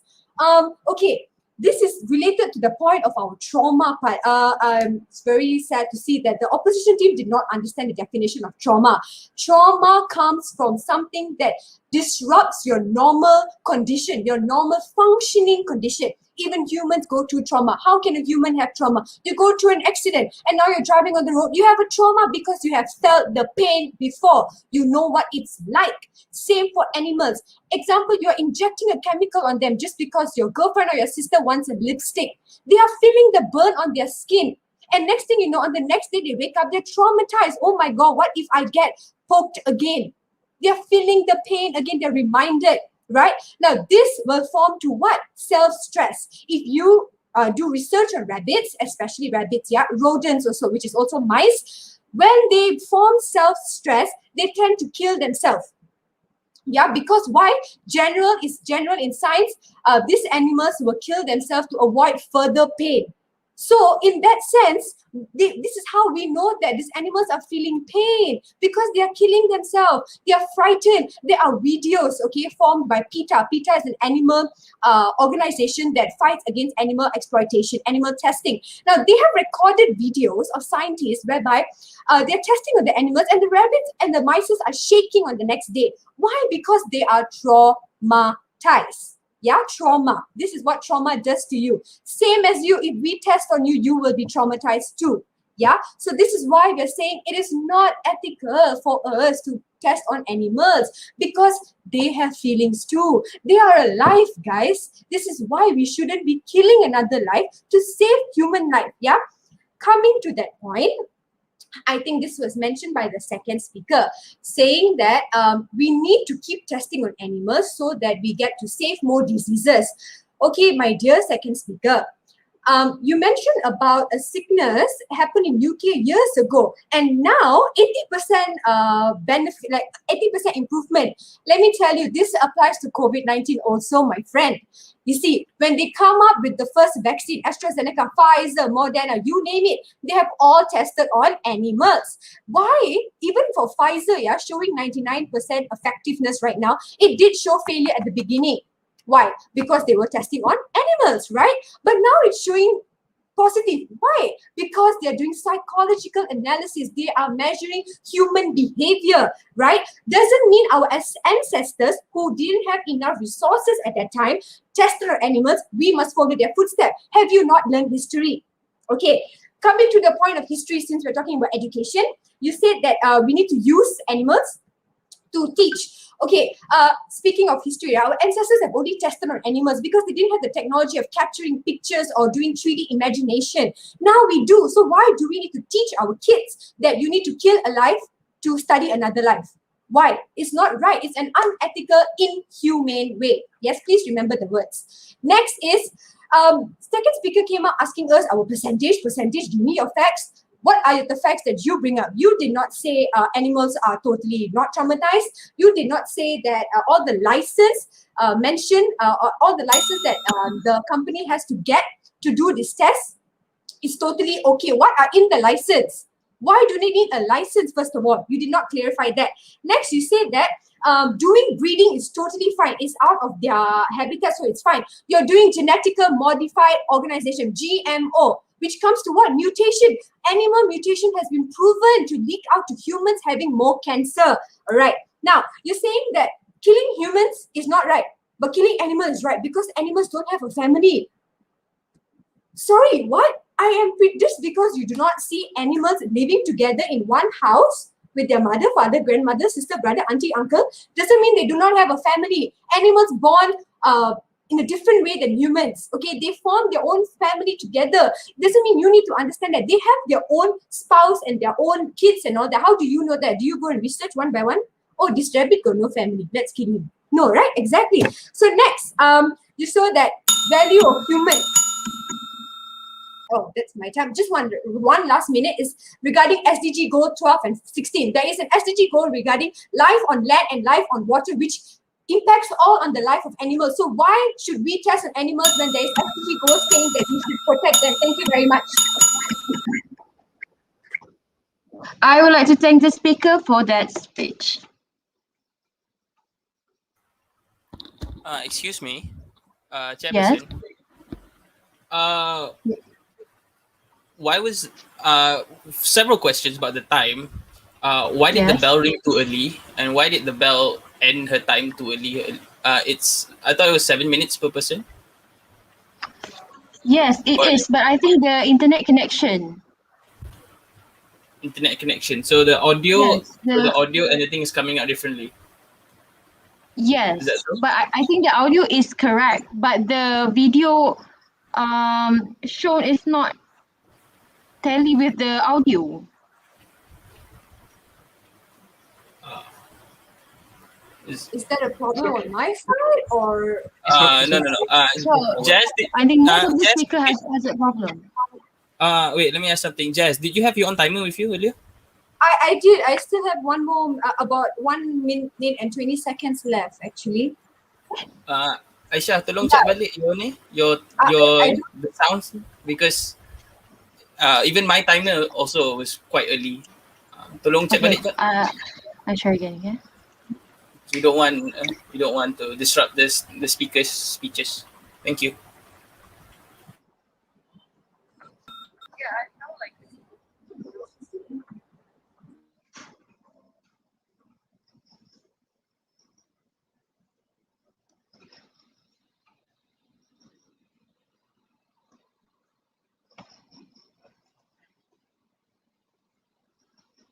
Okay. This is related to the point of our trauma part. It's very sad to see that the opposition team did not understand the definition of trauma. Trauma comes from something that disrupts your normal condition, your normal functioning condition. Even humans go through trauma. How can a human have trauma? You go through an accident and now you're driving on the road. You have a trauma because you have felt the pain before. You know what it's like. Same for animals. Example, you're injecting a chemical on them just because your girlfriend or your sister wants a lipstick. They are feeling the burn on their skin. And next thing you know, on the next day they wake up, they're traumatized. Oh my God, what if I get poked again? They're feeling the pain again. They're reminded. Right? Now, this will form to what? Self-stress. If you do research on rabbits, especially rabbits, rodents also, which is also mice, when they form self-stress, they tend to kill themselves. Yeah, because why? General in science. These animals will kill themselves to avoid further pain. So in that sense, this is how we know that these animals are feeling pain, because they are killing themselves. They are frightened. There are videos, okay, formed by PETA. PETA is an animal organization that fights against animal exploitation, animal testing. Now, they have recorded videos of scientists whereby they're testing on the animals, and the rabbits and the mice are shaking on the next day. Why? Because they are traumatized. Yeah, trauma. This is what trauma does to you. Same as you, if we test on you, you will be traumatized too. Yeah, so this is why we're saying it is not ethical for us to test on animals, because they have feelings too. They are alive, guys. This is why we shouldn't be killing another life to save human life. Yeah, coming to that point, I think this was mentioned by the second speaker, saying that we need to keep testing on animals so that we get to save more diseases. Okay, my dear second speaker, you mentioned about a sickness happened in UK years ago, and now 80% benefit, like 80% improvement. Let me tell you, this applies to COVID-19 also, my friend. You see, when they come up with the first vaccine, AstraZeneca, Pfizer, Moderna, you name it, they have all tested on animals. Why? Even for Pfizer, yeah, showing 99% effectiveness right now, it did show failure at the beginning. Why? Because they were testing on animals, right? But now it's showing positive. Why? Because they're doing psychological analysis. They are measuring human behavior, right? Doesn't mean our ancestors who didn't have enough resources at that time tested on animals. We must follow their footsteps. Have you not learned history? Okay, coming to the point of history, since we're talking about education, you said that we need to use animals to teach. Okay, speaking of history, our ancestors have only tested on animals because they didn't have the technology of capturing pictures or doing 3D imagination. Now we do. So why do we need to teach our kids that you need to kill a life to study another life? Why? It's not right. It's an unethical, inhumane way. Yes, please remember the words. Next is, second speaker came up asking us our percentage, give me your facts. What are the facts that you bring up? You did not say animals are totally not traumatized. You did not say that all the license mentioned, all the license that the company has to get to do this test is totally okay. What are in the license? Why do they need a license, first of all? You did not clarify that. Next, you said that doing breeding is totally fine. It's out of their habitat, so it's fine. You're doing genetically modified organization, GMO, which comes to what? Mutation. Animal mutation has been proven to leak out to humans having more cancer. All right. Now, you're saying that killing humans is not right, but killing animals is right because animals don't have a family. Sorry, what? I am just because you do not see animals living together in one house with their mother, father, grandmother, sister, brother, auntie, uncle, doesn't mean they do not have a family. Animals born in a different way than humans. Okay, they form their own family together. Doesn't mean you need to understand that they have their own spouse and their own kids and all that. How do you know that? Do you go and research one by one? Oh, this rabbit got no family. Let's kill him. No, right? Exactly. So next, you saw that value of human. Oh, that's my time. Just one last minute is regarding SDG goal 12 and 16. There is an SDG goal regarding life on land and life on water, which impacts all on the life of animals. So why should we test on animals when there is SDG goal saying that we should protect them? Thank you very much. I would like to thank the speaker for that speech. Excuse me, Chairperson. Why was several questions about the time? Why did the Yes. bell ring too early, and why did the bell end her time too early? I thought it was 7 minutes per person. Yes, it Or is, but I think the internet connection. internet connection. So the audio, Yes, the audio and the thing is coming out differently. yes, Is that so? but I think the audio is correct, but the video shown is not tally with the audio. Is that a problem on my side or? No. So Jazz, I think most of the Jazz, speaker has a problem. wait, let me ask something. Jazz, did you have your own timer with you earlier? I did. I still have one more, about 1 minute and 20 seconds left, actually. Aisyah, tolong check balik your I the sounds, because even my timer also was quite early. Tolong check Okay, balik. I try again, okay? We don't want to disrupt the speaker's speeches. Thank you.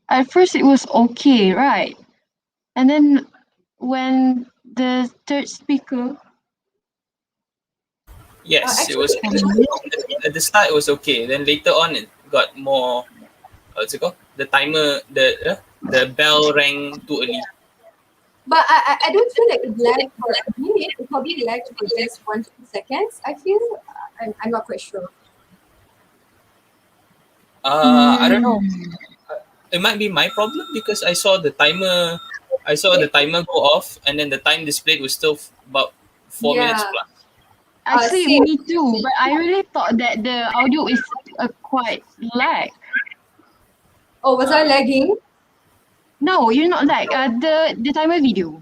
At first it was okay, right? And then when the third speaker, Yes, it actually, was at the start it was okay. Then later on it got more, what's it called? the timer, the bell rang too early. But I don't feel like it lagged for a minute. It probably lagged for just 1 to 2 seconds. I feel I'm not quite sure. I don't know. It might be my problem because I saw the timer. I saw the timer go off, and then the time displayed was still about 4 minutes Yeah. plus. Actually, same. me too. But I really thought that the audio is quite lag. Oh, was I lagging? No, you're not lag. The timer video.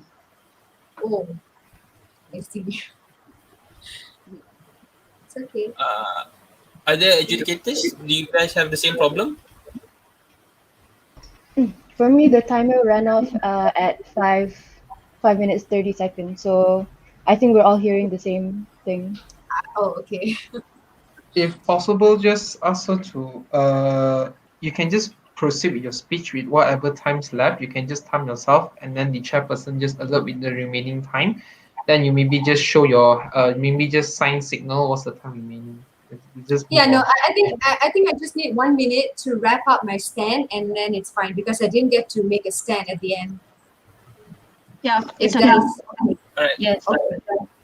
Oh, I see. It's okay. Other adjudicators, do you guys have the same problem? For me, the timer ran off at 5 minutes 30 seconds. So I think we're all hearing the same thing. Oh, okay. If possible, just ask her to you can just proceed with your speech with whatever time's left. You can just time yourself, and then the chairperson just alert with the remaining time. Then you maybe just show your maybe just sign signal what's the time remaining. Just Yeah, move no, on. I think I just need 1 minute to wrap up my stand, and then it's fine because I didn't get to make a stand at the end. Yeah, If it's that okay. is okay. All right. Yes. Okay.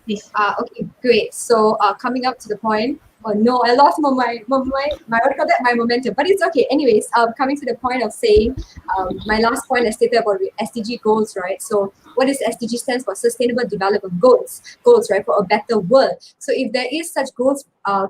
Please. Okay, great. So coming up to the point. Oh no, I lost my what do you call that? My momentum. But it's okay. Anyways, coming to the point of saying my last point I stated about SDG goals, right? So what is SDG stands for? Sustainable Development Goals. Goals, right, for a better world. So if there is such goals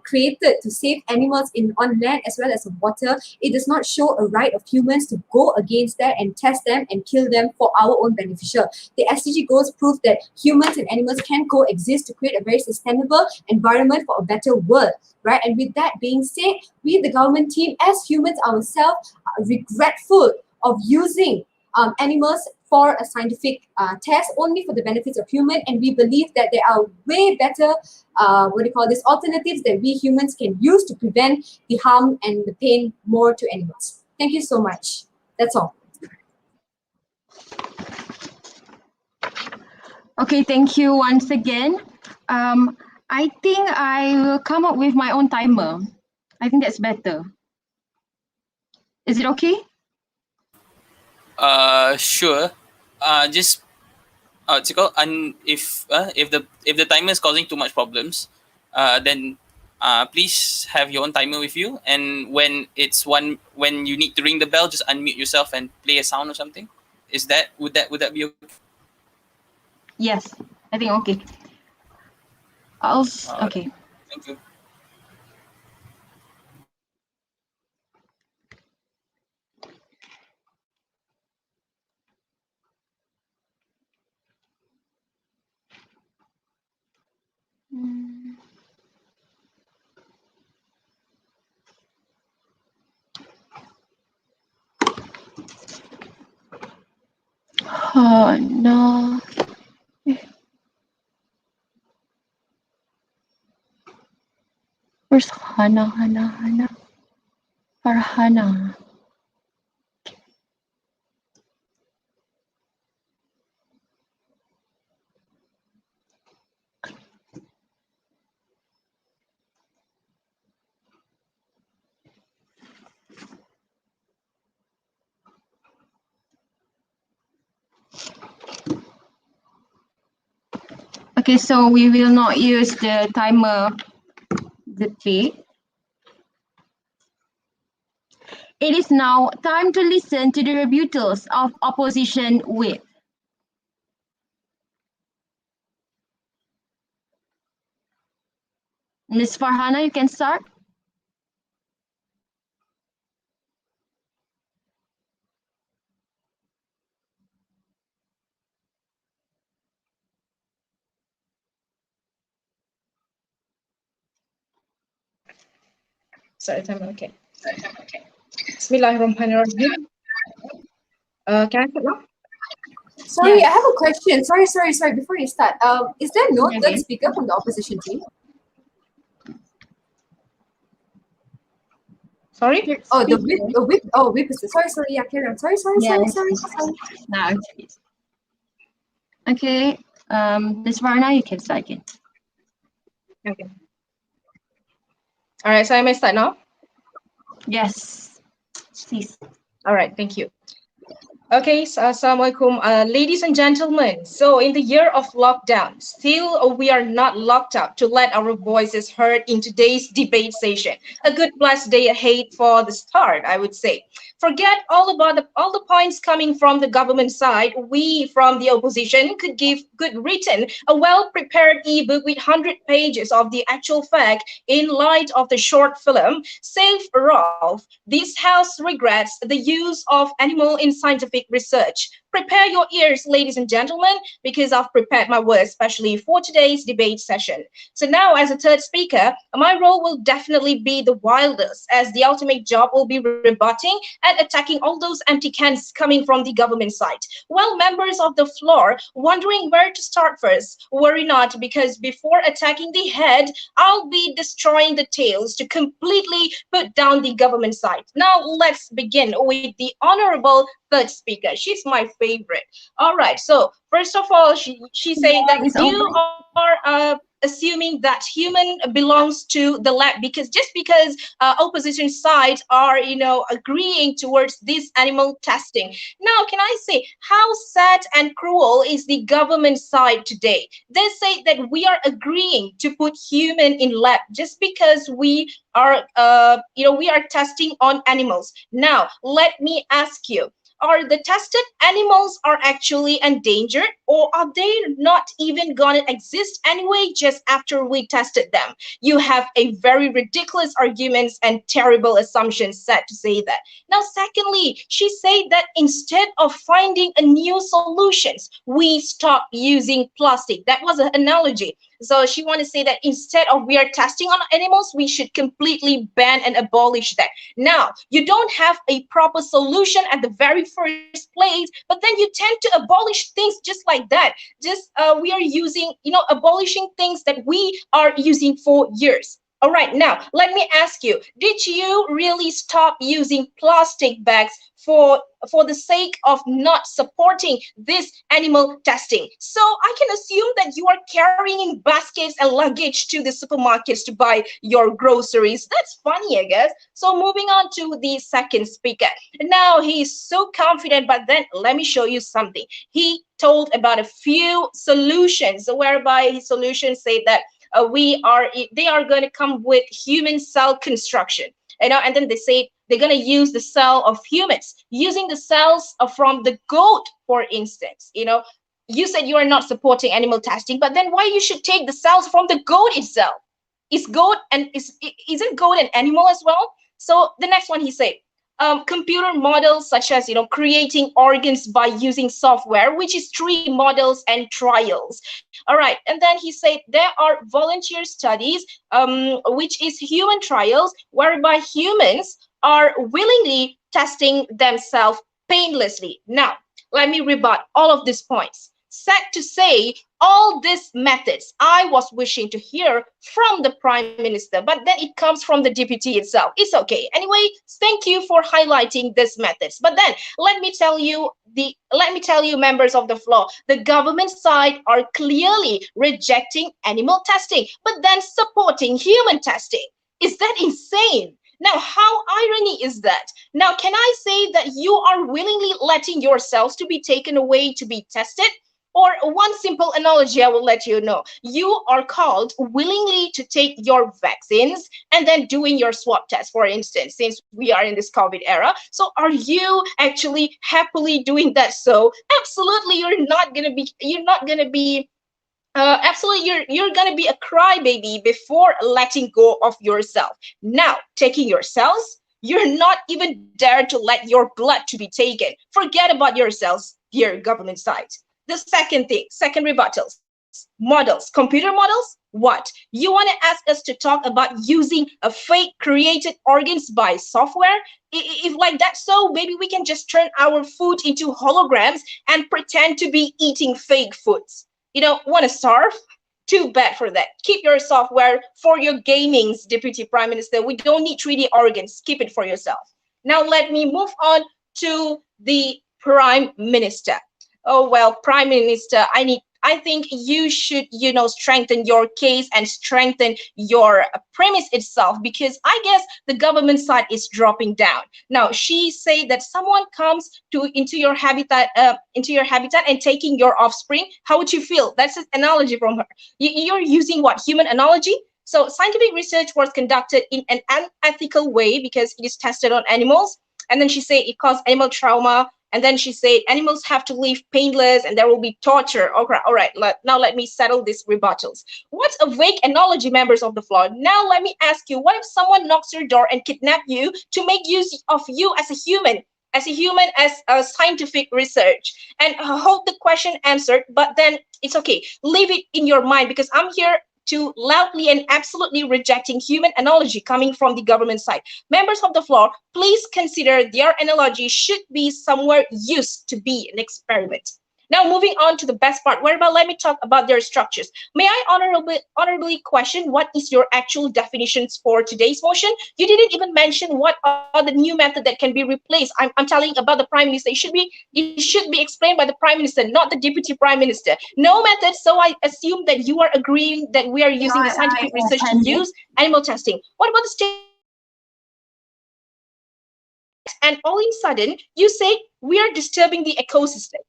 created to save animals on land as well as on water, it does not show a right of humans to go against that and test them and kill them for our own beneficial. The SDG goals prove that humans and animals can coexist to create a very sustainable environment for a better world, right? And with that being said, we, the government team, as humans ourselves, are regretful of using animals for a scientific test only for the benefits of human, and we believe that there are way better alternatives that we humans can use to prevent the harm and the pain more to animals. Thank you so much. That's all. Okay, thank you once again. I think I will come up with my own timer. I think that's better. Is it okay? Sure. Just what's it called? And if the timer is causing too much problems, then please have your own timer with you. And when you need to ring the bell, just unmute yourself and play a sound or something. Would that be okay? Yes, I think okay. Okay. Thank you. Oh no. Where's Hana? Farhana. Okay, so we will not use the timer display. It is now time to listen to the rebuttals of opposition with. Ms. Farhana, you can start. Sorry, time okay. Bismillahirrahmanirrahim. Can I start now? Sorry, Yes. I have a question. Sorry. Before you start, is there no Okay. third speaker from the opposition team? Sorry? Oh, the whip. Oh, whip is sorry. Yeah, carry on. Sorry. Yes. Now, okay. Ms. Varna, you can start again. Okay. All right, so I may start now. Yes, please. All right, thank you. Okay, so Assalamualaikum, ladies and gentlemen. So, in the year of lockdown, still we are not locked up to let our voices heard in today's debate session. A good blessed day ahead for the start, I would say. Forget all about all the points coming from the government side. We from the opposition could give good written, a well-prepared ebook with 100 pages of the actual fact in light of the short film. Save Rolf, this house regrets the use of animal in scientific research. Prepare your ears, ladies and gentlemen, because I've prepared my words especially for today's debate session. So now, as a third speaker, my role will definitely be the wildest, as the ultimate job will be rebutting and attacking all those empty cans coming from the government side. Well, members of the floor, wondering where to start first, worry not, because before attacking the head, I'll be destroying the tails to completely put down the government side. Now, let's begin with the honorable third speaker. She's my favorite. All right. So first of all, she saying that It's you over. are assuming that human belongs to the lab because opposition sides are agreeing towards this animal testing. Now, can I say how sad and cruel is the government side today? They say that we are agreeing to put human in lab just because we are testing on animals. Now, let me ask you, are the tested animals are actually endangered, or are they not even gonna exist anyway just after we tested them? You have a very ridiculous arguments and terrible assumptions set to say that. Now, secondly, she said that instead of finding a new solutions, we stop using plastic. That was an analogy. So she want to say that instead of we are testing on animals, we should completely ban and abolish that. Now, you don't have a proper solution at the very first place, but then you tend to abolish things just like that. Just we are using, abolishing things that we are using for years. All right, now let me ask you, did you really stop using plastic bags for the sake of not supporting this animal testing? So I can assume that you are carrying baskets and luggage to the supermarkets to buy your groceries. That's funny, I guess. So moving on to the second speaker. Now he's so confident, but then let me show you something. He told about a few solutions, whereby his solutions say that they are going to come with human cell construction, and then they say they're going to use the cell of humans, using the cells from the goat, for instance. You said you are not supporting animal testing, but then why you should take the cells from the goat itself? Isn't goat an animal as well? So the next one, he said, computer models such as creating organs by using software, which is tree models and trials. All right, and then he said there are volunteer studies, which is human trials, whereby humans are willingly testing themselves painlessly. Now, let me rebut all of these points. Sad to say, all these methods I was wishing to hear from the Prime Minister, but then it comes from the deputy itself. It's okay. Anyway, thank you for highlighting these methods. But then let me tell you, members of the floor, the government side are clearly rejecting animal testing, but then supporting human testing. Is that insane? Now, how irony is that? Now, can I say that you are willingly letting yourselves to be taken away to be tested? Or one simple analogy I will let you know. You are called willingly to take your vaccines and then doing your swab test, for instance, since we are in this COVID era. So are you actually happily doing that? So absolutely, you're gonna be a crybaby before letting go of yourself. Now, taking your cells, you're not even dare to let your blood to be taken. Forget about yourselves, dear government side. The second thing, second rebuttals, models, computer models. What? You want to ask us to talk about using a fake created organs by software? If like that, so maybe we can just turn our food into holograms and pretend to be eating fake foods. Want to starve? Too bad for that. Keep your software for your gamings, Deputy Prime Minister. We don't need 3D organs. Keep it for yourself. Now let me move on to the Prime Minister. Oh well, Prime Minister, I think you should, strengthen your case and strengthen your premise itself, because I guess the government side is dropping down. Now, she said that someone comes into your habitat and taking your offspring. How would you feel? That's an analogy from her. You're using what, human analogy? So scientific research was conducted in an unethical way because it is tested on animals. And then she said it caused animal trauma. And then she said animals have to live painless and there will be torture. Okay, all right. Now let me settle these rebuttals. What's a vague analogy, members of the floor? Now let me ask you, what if someone knocks your door and kidnap you to make use of you as a human? As a scientific research, and hope the question answered, but then it's okay. Leave it in your mind, because I'm here to loudly and absolutely rejecting human analogy coming from the government side. Members of the floor, please consider their analogy should be somewhere used to be an experiment. Now, moving on to the best part, whereby let me talk about their structures. May I honorably question what is your actual definitions for today's motion? You didn't even mention what are the new method that can be replaced. I'm telling about the prime minister. It should be explained by the prime minister, not the deputy prime minister. No method. So I assume that you are agreeing that we are using the scientific research to use animal testing. What about the state? And all of a sudden, you say we are disturbing the ecosystem.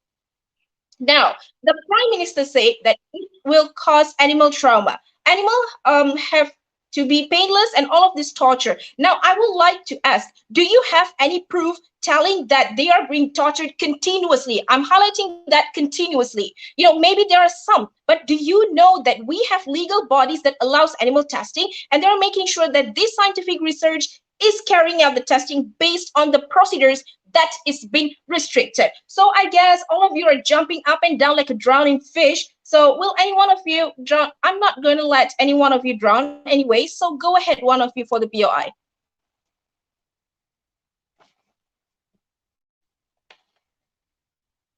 Now, the prime minister said that it will cause animal trauma. Animal have to be painless and all of this torture. Now, I would like to ask, do you have any proof telling that they are being tortured continuously? I'm highlighting that continuously. Maybe there are some, but do you know that we have legal bodies that allows animal testing, and they're making sure that this scientific research is carrying out the testing based on the procedures that is being restricted. So I guess all of you are jumping up and down like a drowning fish. So will any one of you drown? I'm not going to let any one of you drown anyway. So go ahead, one of you, for the POI.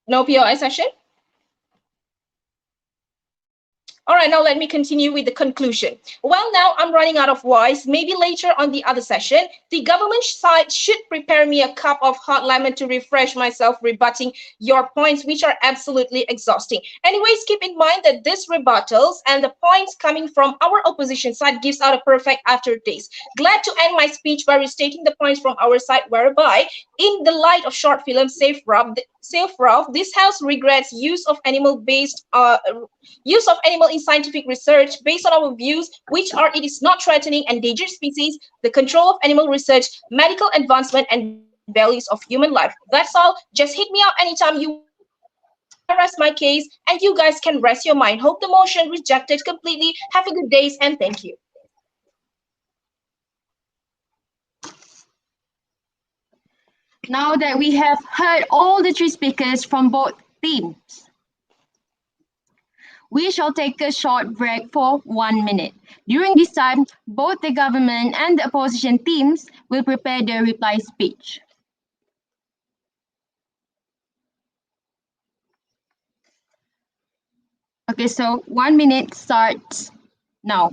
No POI session? All right, now let me continue with the conclusion. Well, now I'm running out of voice. Maybe later on the other session, the government side should prepare me a cup of hot lemon to refresh myself, rebutting your points, which are absolutely exhausting. Anyways, keep in mind that these rebuttals and the points coming from our opposition side gives out a perfect aftertaste. Glad to end my speech by restating the points from our side, whereby, in the light of short film Safe Rough, this house regrets use of animal in scientific research based on our views, which are it is not threatening endangered species, the control of animal research, medical advancement, and values of human life. That's all. Just hit me up anytime you want. I rest my case, and you guys can rest your mind. Hope the motion rejected completely. Have a good day, and thank you. Now that we have heard all the three speakers from both teams, we shall take a short break for 1 minute. During this time, both the government and the opposition teams will prepare their reply speech. Okay, so 1 minute starts now.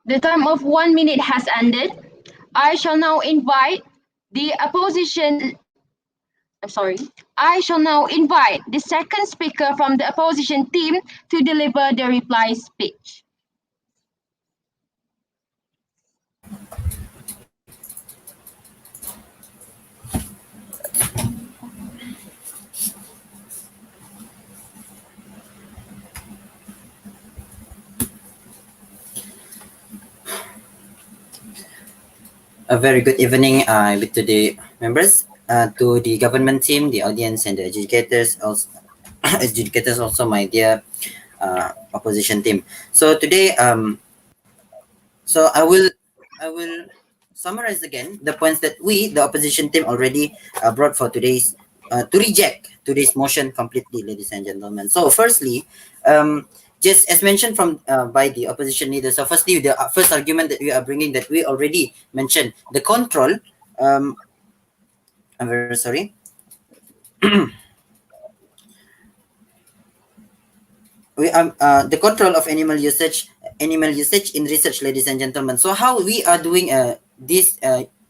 The time of 1 minute has ended. I shall now invite the opposition. I shall now invite the second speaker from the opposition team to deliver the reply speech. A very good evening to the members, to the government team, the audience, and the educators. Also, educators also, my dear opposition team. So today, so I will summarize again the points that we, the opposition team, already brought for today's to reject today's motion completely, ladies and gentlemen. So firstly, just as mentioned from by the opposition leader. So firstly, the first argument that we are bringing that we already mentioned, the control. Um, I'm very sorry. The control of animal usage in research, ladies and gentlemen. So how we are doing this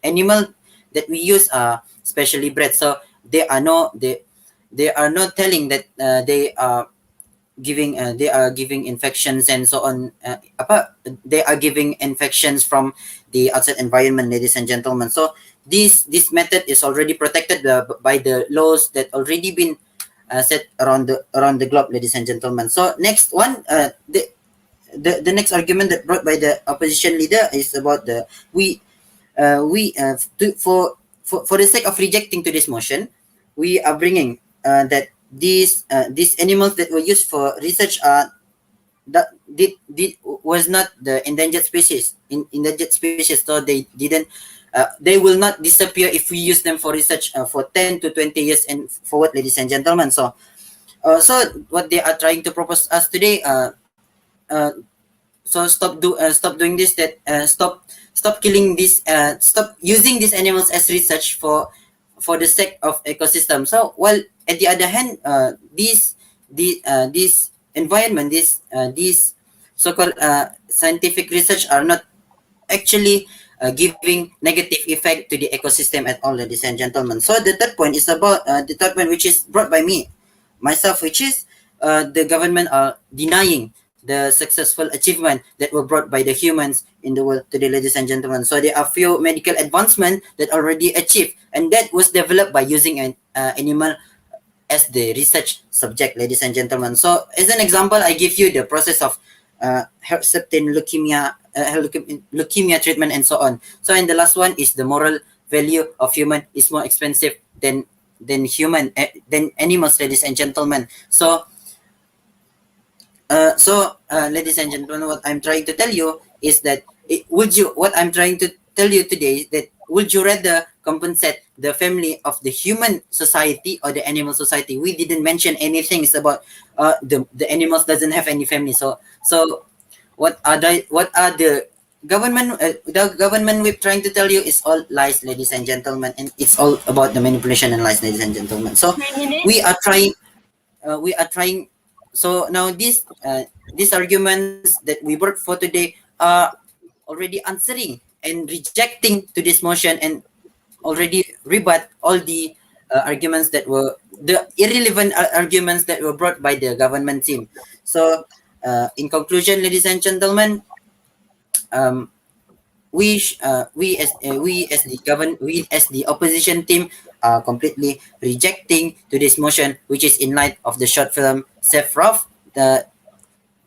animal that we use are specially bred. So they are not telling that they are giving infections and so on. They are giving infections from the outside environment, ladies and gentlemen. So this method is already protected by the laws that already been set around the globe, ladies and gentlemen. So next one, the next argument that brought by the opposition leader is about the for the sake of rejecting to this motion, we are bringing that these animals that were used for research are that did was not the endangered species, so they didn't they will not disappear if we use them for research for 10 to 20 years and forward, ladies and gentlemen. So what they are trying to propose us today, uh, so stop doing this, that stop killing this, stop using these animals as research for the sake of ecosystem. So while at the other hand, this environment, these so-called scientific research are not actually giving negative effect to the ecosystem at all, ladies and gentlemen. So the third point is about the third point, which is brought by myself, which is the government are denying the successful achievement that were brought by the humans in the world today, ladies and gentlemen. So there are few medical advancement that already achieved, and that was developed by using an animal as the research subject, ladies and gentlemen. So as an example, I give you the process of herceptin leukemia treatment and so on. So and the last one is the moral value of human is more expensive than animals, ladies and gentlemen. Ladies and gentlemen, what I'm trying to tell you is that what I'm trying to tell you today is that would you rather compensate the family of the human society or the animal society? We didn't mention anything about the animals doesn't have any family. So what are the government we're trying to tell you is all lies, ladies and gentlemen, and it's all about the manipulation and lies, ladies and gentlemen. So we are trying. So now these arguments that we brought for today are already answering and rejecting to this motion and already rebut all the arguments that were the irrelevant arguments that were brought by the government team. So in conclusion, ladies and gentlemen, um, we as the opposition team are completely rejecting to this motion, which is in light of the short film Sefrov.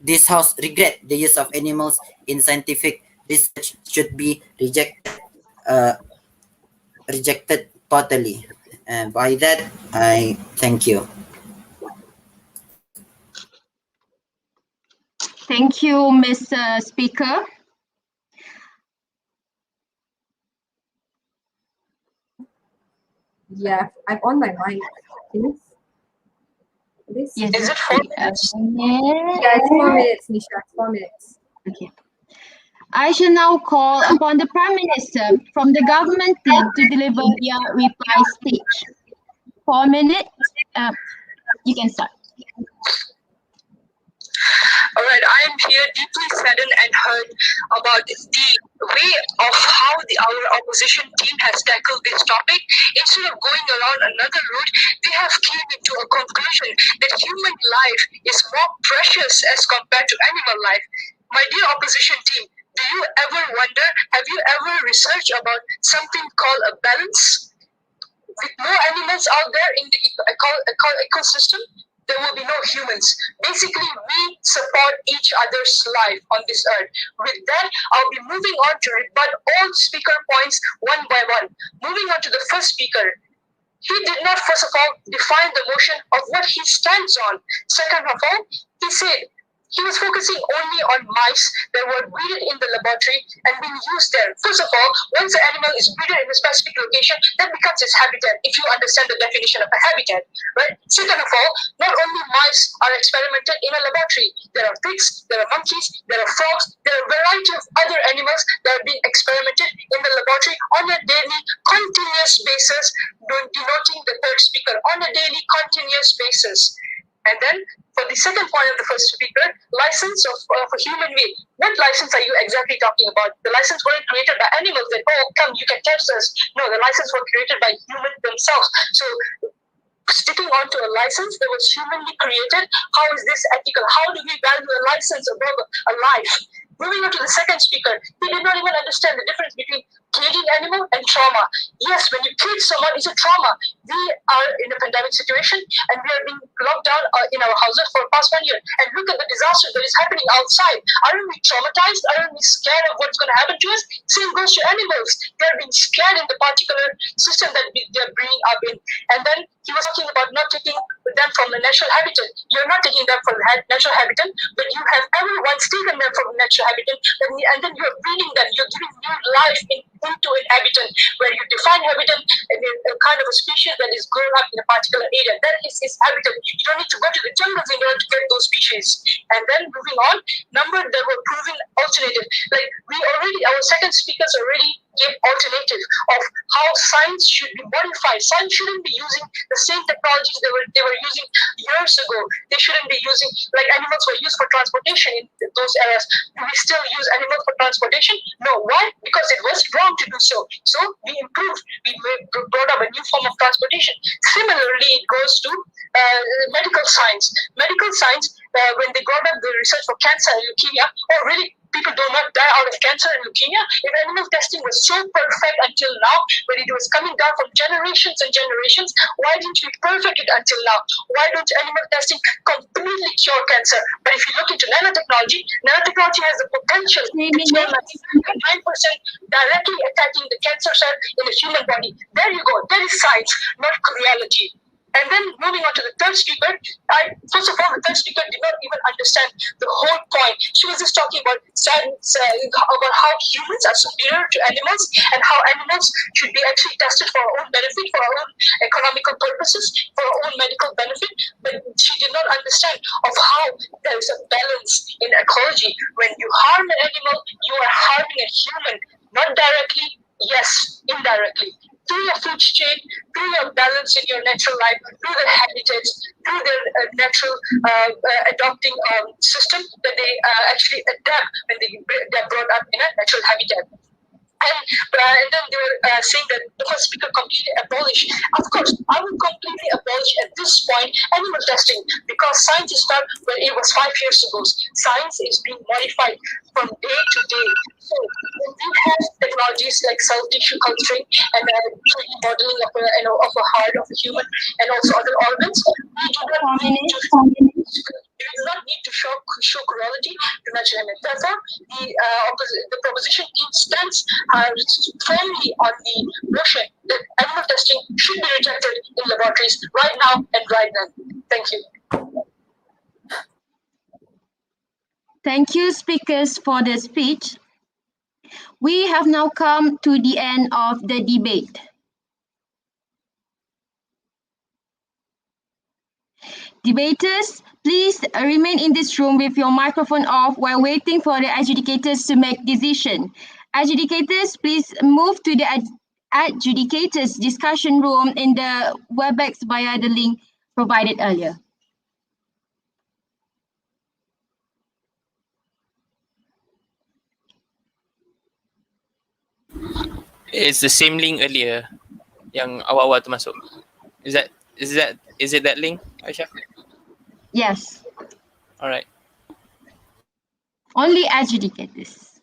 This house regret the use of animals in scientific research should be rejected totally. And by that, I thank you. Thank you, Mr. Speaker. Yeah, I'm on my mic. Yes. Is it 4 minutes? Yeah, it's 4 minutes, Nisha. 4 minutes. Okay. I shall now call upon the Prime Minister from the government team to deliver their reply speech. 4 minutes. You can start. All right, I am here deeply saddened and hurt about the way of how our opposition team has tackled this topic. Instead of going around another route, they have came into a conclusion that human life is more precious as compared to animal life. My dear opposition team, do you ever wonder, have you ever researched about something called a balance? With more animals out there in the ecosystem, there will be no humans. Basically, we support each other's life on this earth. With that, I'll be moving on to rebut all speaker points one by one. Moving on to the first speaker. He did not, first of all, define the motion of what he stands on. Second of all, he said he was focusing only on mice that were breeded in the laboratory and being used there. First of all, once an animal is breeded in a specific location, that becomes its habitat, if you understand the definition of a habitat, right? Second of all, not only mice are experimented in a laboratory. There are pigs, there are monkeys, there are frogs, there are a variety of other animals that are being experimented in the laboratory on a daily, continuous basis, denoting the third speaker, on a daily, continuous basis. And then for the second point of the first speaker, license of a human being. What license are you exactly talking about? The license weren't created by animals that, oh, come, you can test us. No, the license was created by humans themselves. So sticking on to a license that was humanly created, how is this ethical? How do we value a license above a life? Moving on to the second speaker, he did not even understand the difference between caging animal and trauma. Yes, when you cage someone, it's a trauma. We are in a pandemic situation and we are being locked down in our houses for the past 1 year. And look at the disaster that is happening outside. Aren't we traumatized? Aren't we scared of what's going to happen to us? Same goes to animals. They're being scared in the particular system that they're bringing up in. And then he was talking about not taking them from the natural habitat. You're not taking them from the natural habitat, but you have ever once taken them from the natural habitat, and then you're breeding them. You're giving new life into an habitat where you define habitat as a kind of a species that is grown up in a particular area. That is its habitat. You don't need to go to the jungles in order to get those species. And then moving on, number that were proven alternative. Like our second speakers already gave alternative of how science should be modified. Science shouldn't be using the same technologies they were using years ago. They shouldn't be using, like animals were used for transportation in those eras. Do we still use animals for transportation? No. Why? Because it was wrong to do so. So we improved. We brought up a new form of transportation. Similarly, it goes to medical science. Medical science, when they brought up the research for cancer and leukemia, really, people do not die out of cancer and leukemia. If animal testing was so perfect until now, when it was coming down from generations and generations, why didn't we perfect it until now? Why don't animal testing completely cure cancer? But if you look into nanotechnology has the potential to cure 99% directly attacking the cancer cell in the human body. There you go. That is science, not cruelty. And then moving on to the third speaker, first of all, the third speaker did not even understand the whole point. She was just talking about science, about how humans are superior to animals and how animals should be actually tested for our own benefit, for our own economical purposes, for our own medical benefit. But she did not understand of how there is a balance in ecology. When you harm an animal, you are harming a human, not directly, yes, indirectly. Through your food chain, through your balance in your natural life, through the habitats, through their natural adopting system that they actually adapt when they're brought up in a natural habitat. And then they were saying that the first speaker completely abolished. Of course, I would completely abolish at this point animal testing because science is not where it was 5 years ago. Science is being modified from day to day. So when we have technologies like cell tissue culturing and 3D modeling of a heart of a human and also other organs, we do not need to show cruelty to natural element. Therefore, the proposition team stands firmly on the notion that animal testing should be rejected in laboratories right now and right then. Thank you. Thank you, speakers, for the speech. We have now come to the end of the debate. Debaters, please remain in this room with your microphone off while waiting for the adjudicators to make decision. Adjudicators, please move to the adjudicators discussion room in the WebEx via the link provided earlier. It's the same link earlier yang awal-awal tu masuk. Is it that link, Aisha? Yes. All right. Only adjudicators.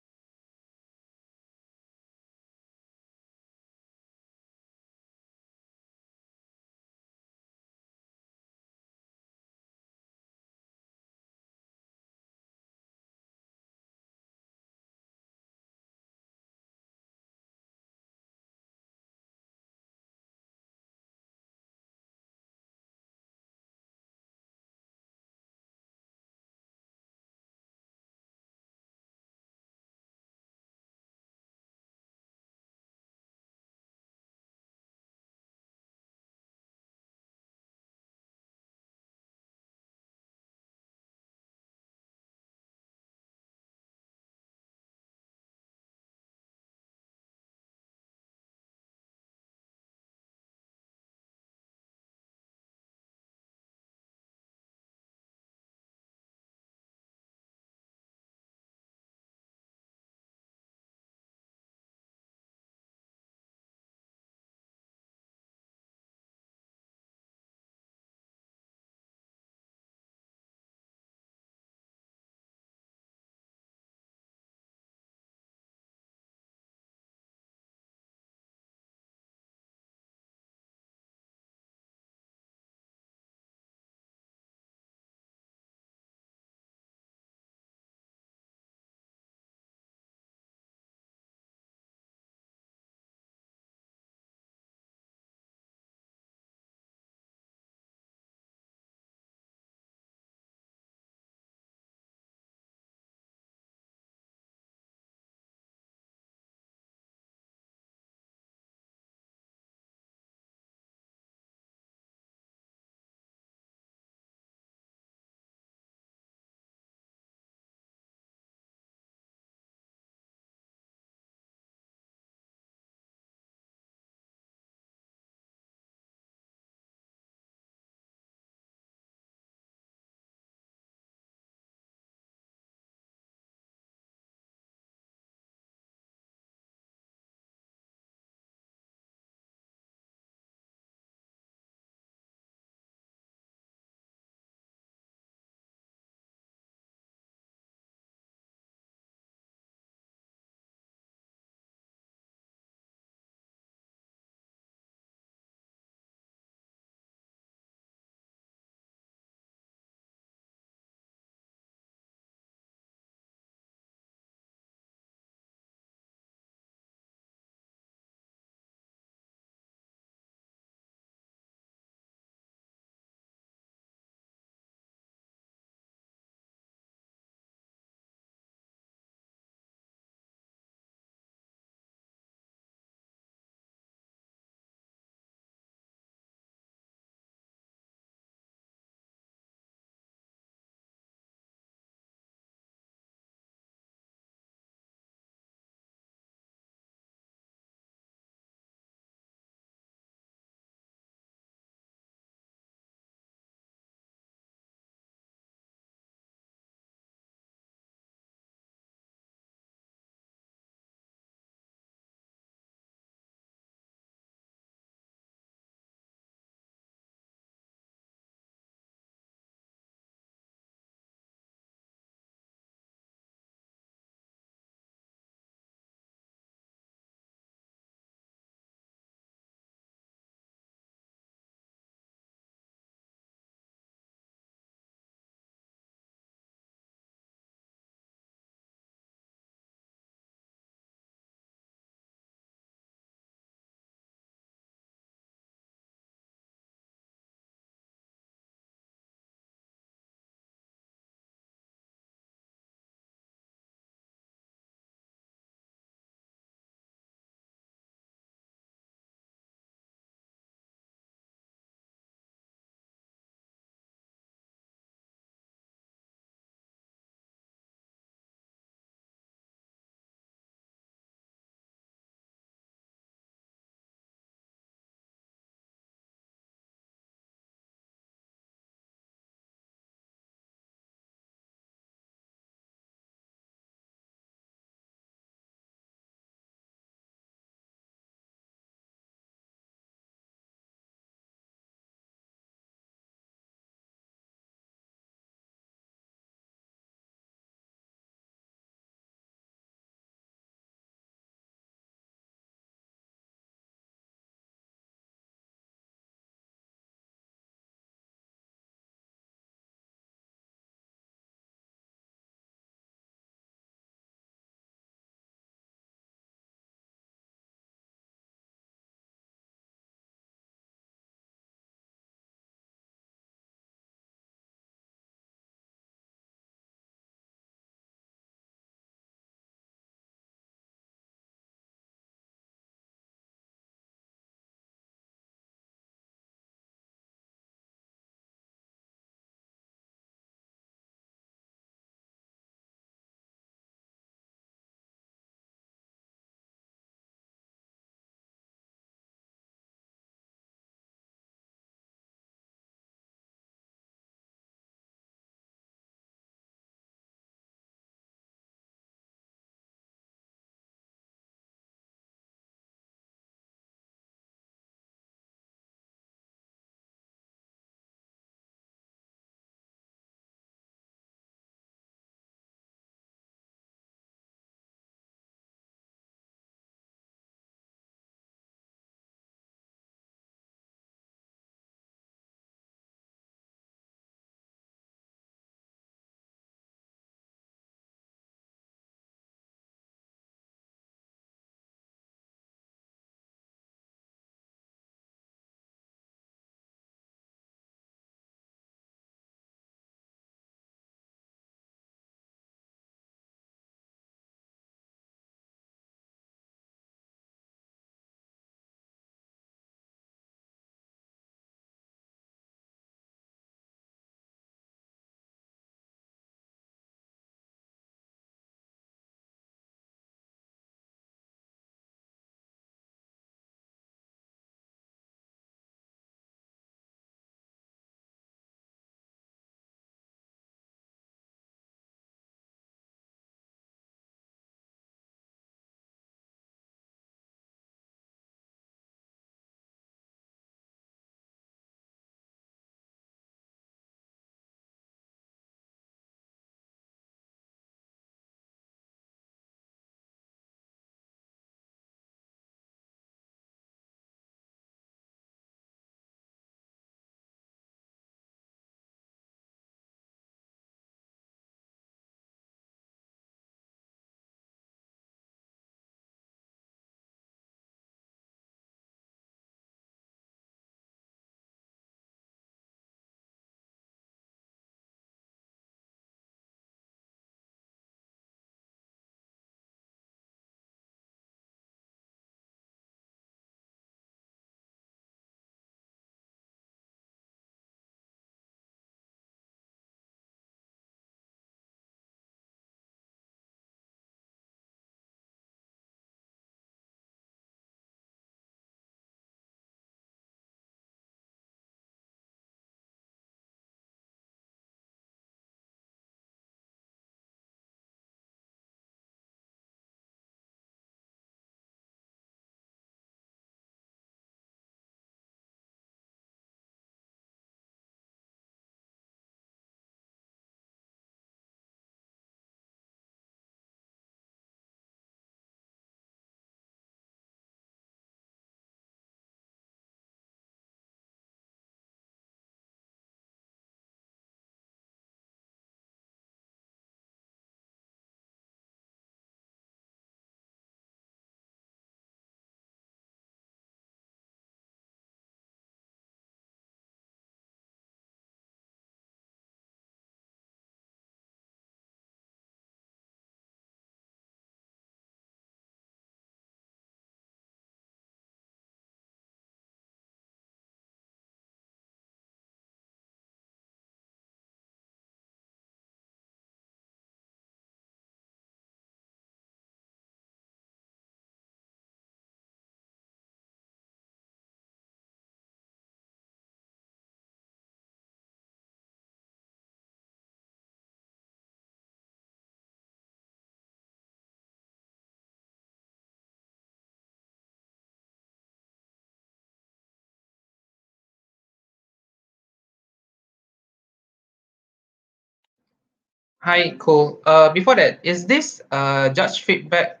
Hi, cool. Before that, is this judge feedback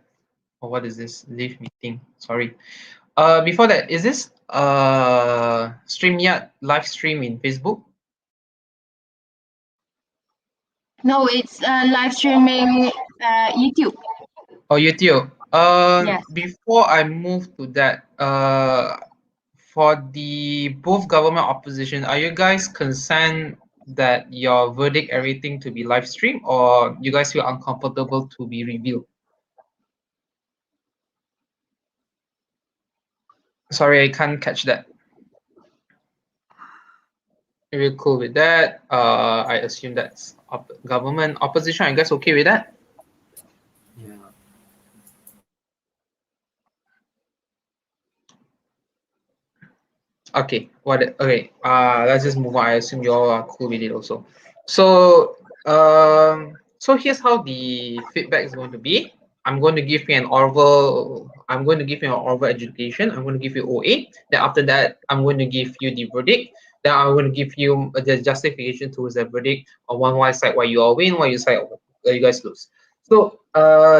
or what is this? Live meeting. Sorry. Before that, is this StreamYard live stream in Facebook No, it's live streaming YouTube. or YouTube? Yes. Before I move to that, for the both government opposition, are you guys concerned that your verdict, everything to be live streamed, or you guys feel uncomfortable to be revealed? Sorry, I can't catch that. If you're cool with that, I assume that's government opposition. Are you guys okay with that? Yeah. Okay, okay, let's just move on. I assume you all are cool with it also. So here's how the feedback is going to be. I'm going to give you an oral education. I'm going to give you OA. Then after that, I'm going to give you the verdict. Then I'm going to give you the justification towards the verdict on one side why you all win, why you side you guys lose. So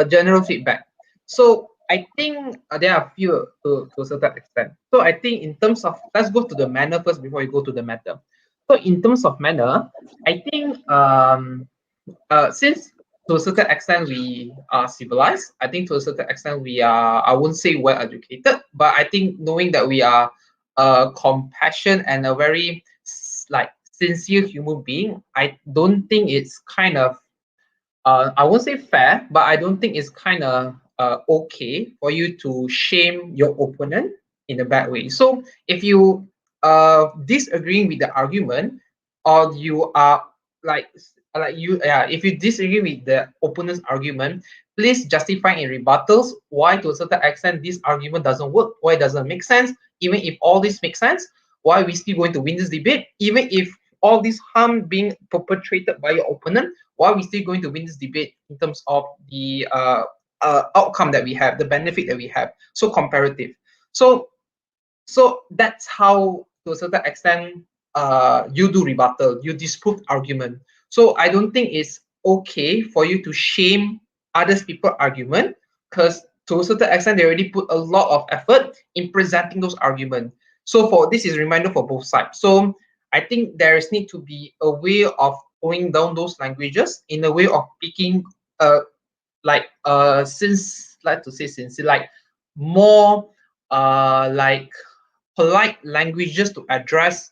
general feedback. So I think there are a few to a certain extent. So I think in terms of, let's go to the manner first before we go to the matter. So in terms of manner, I think since to a certain extent we are civilized, I think to a certain extent we are, I won't say well educated, but I think knowing that we are compassion and a very like sincere human being, I don't think it's kind of I won't say fair, but I don't think it's kind of okay for you to shame your opponent in a bad way. So if you disagreeing with the argument, or you are if you disagree with the opponent's argument, please justify in rebuttals why to a certain extent this argument doesn't work, why it doesn't make sense, even if all this makes sense, why we still going to win this debate, even if all this harm being perpetrated by your opponent, why are we still going to win this debate in terms of the outcome that we have, the benefit that we have? So comparative. So that's how, to a certain extent, you do rebuttal, you disprove argument. So I don't think it's okay for you to shame others people argument, because to a certain extent they already put a lot of effort in presenting those arguments. So for this is a reminder for both sides. So I think there is need to be a way of going down those languages in a way of picking since like to say sincere, like more like polite languages to address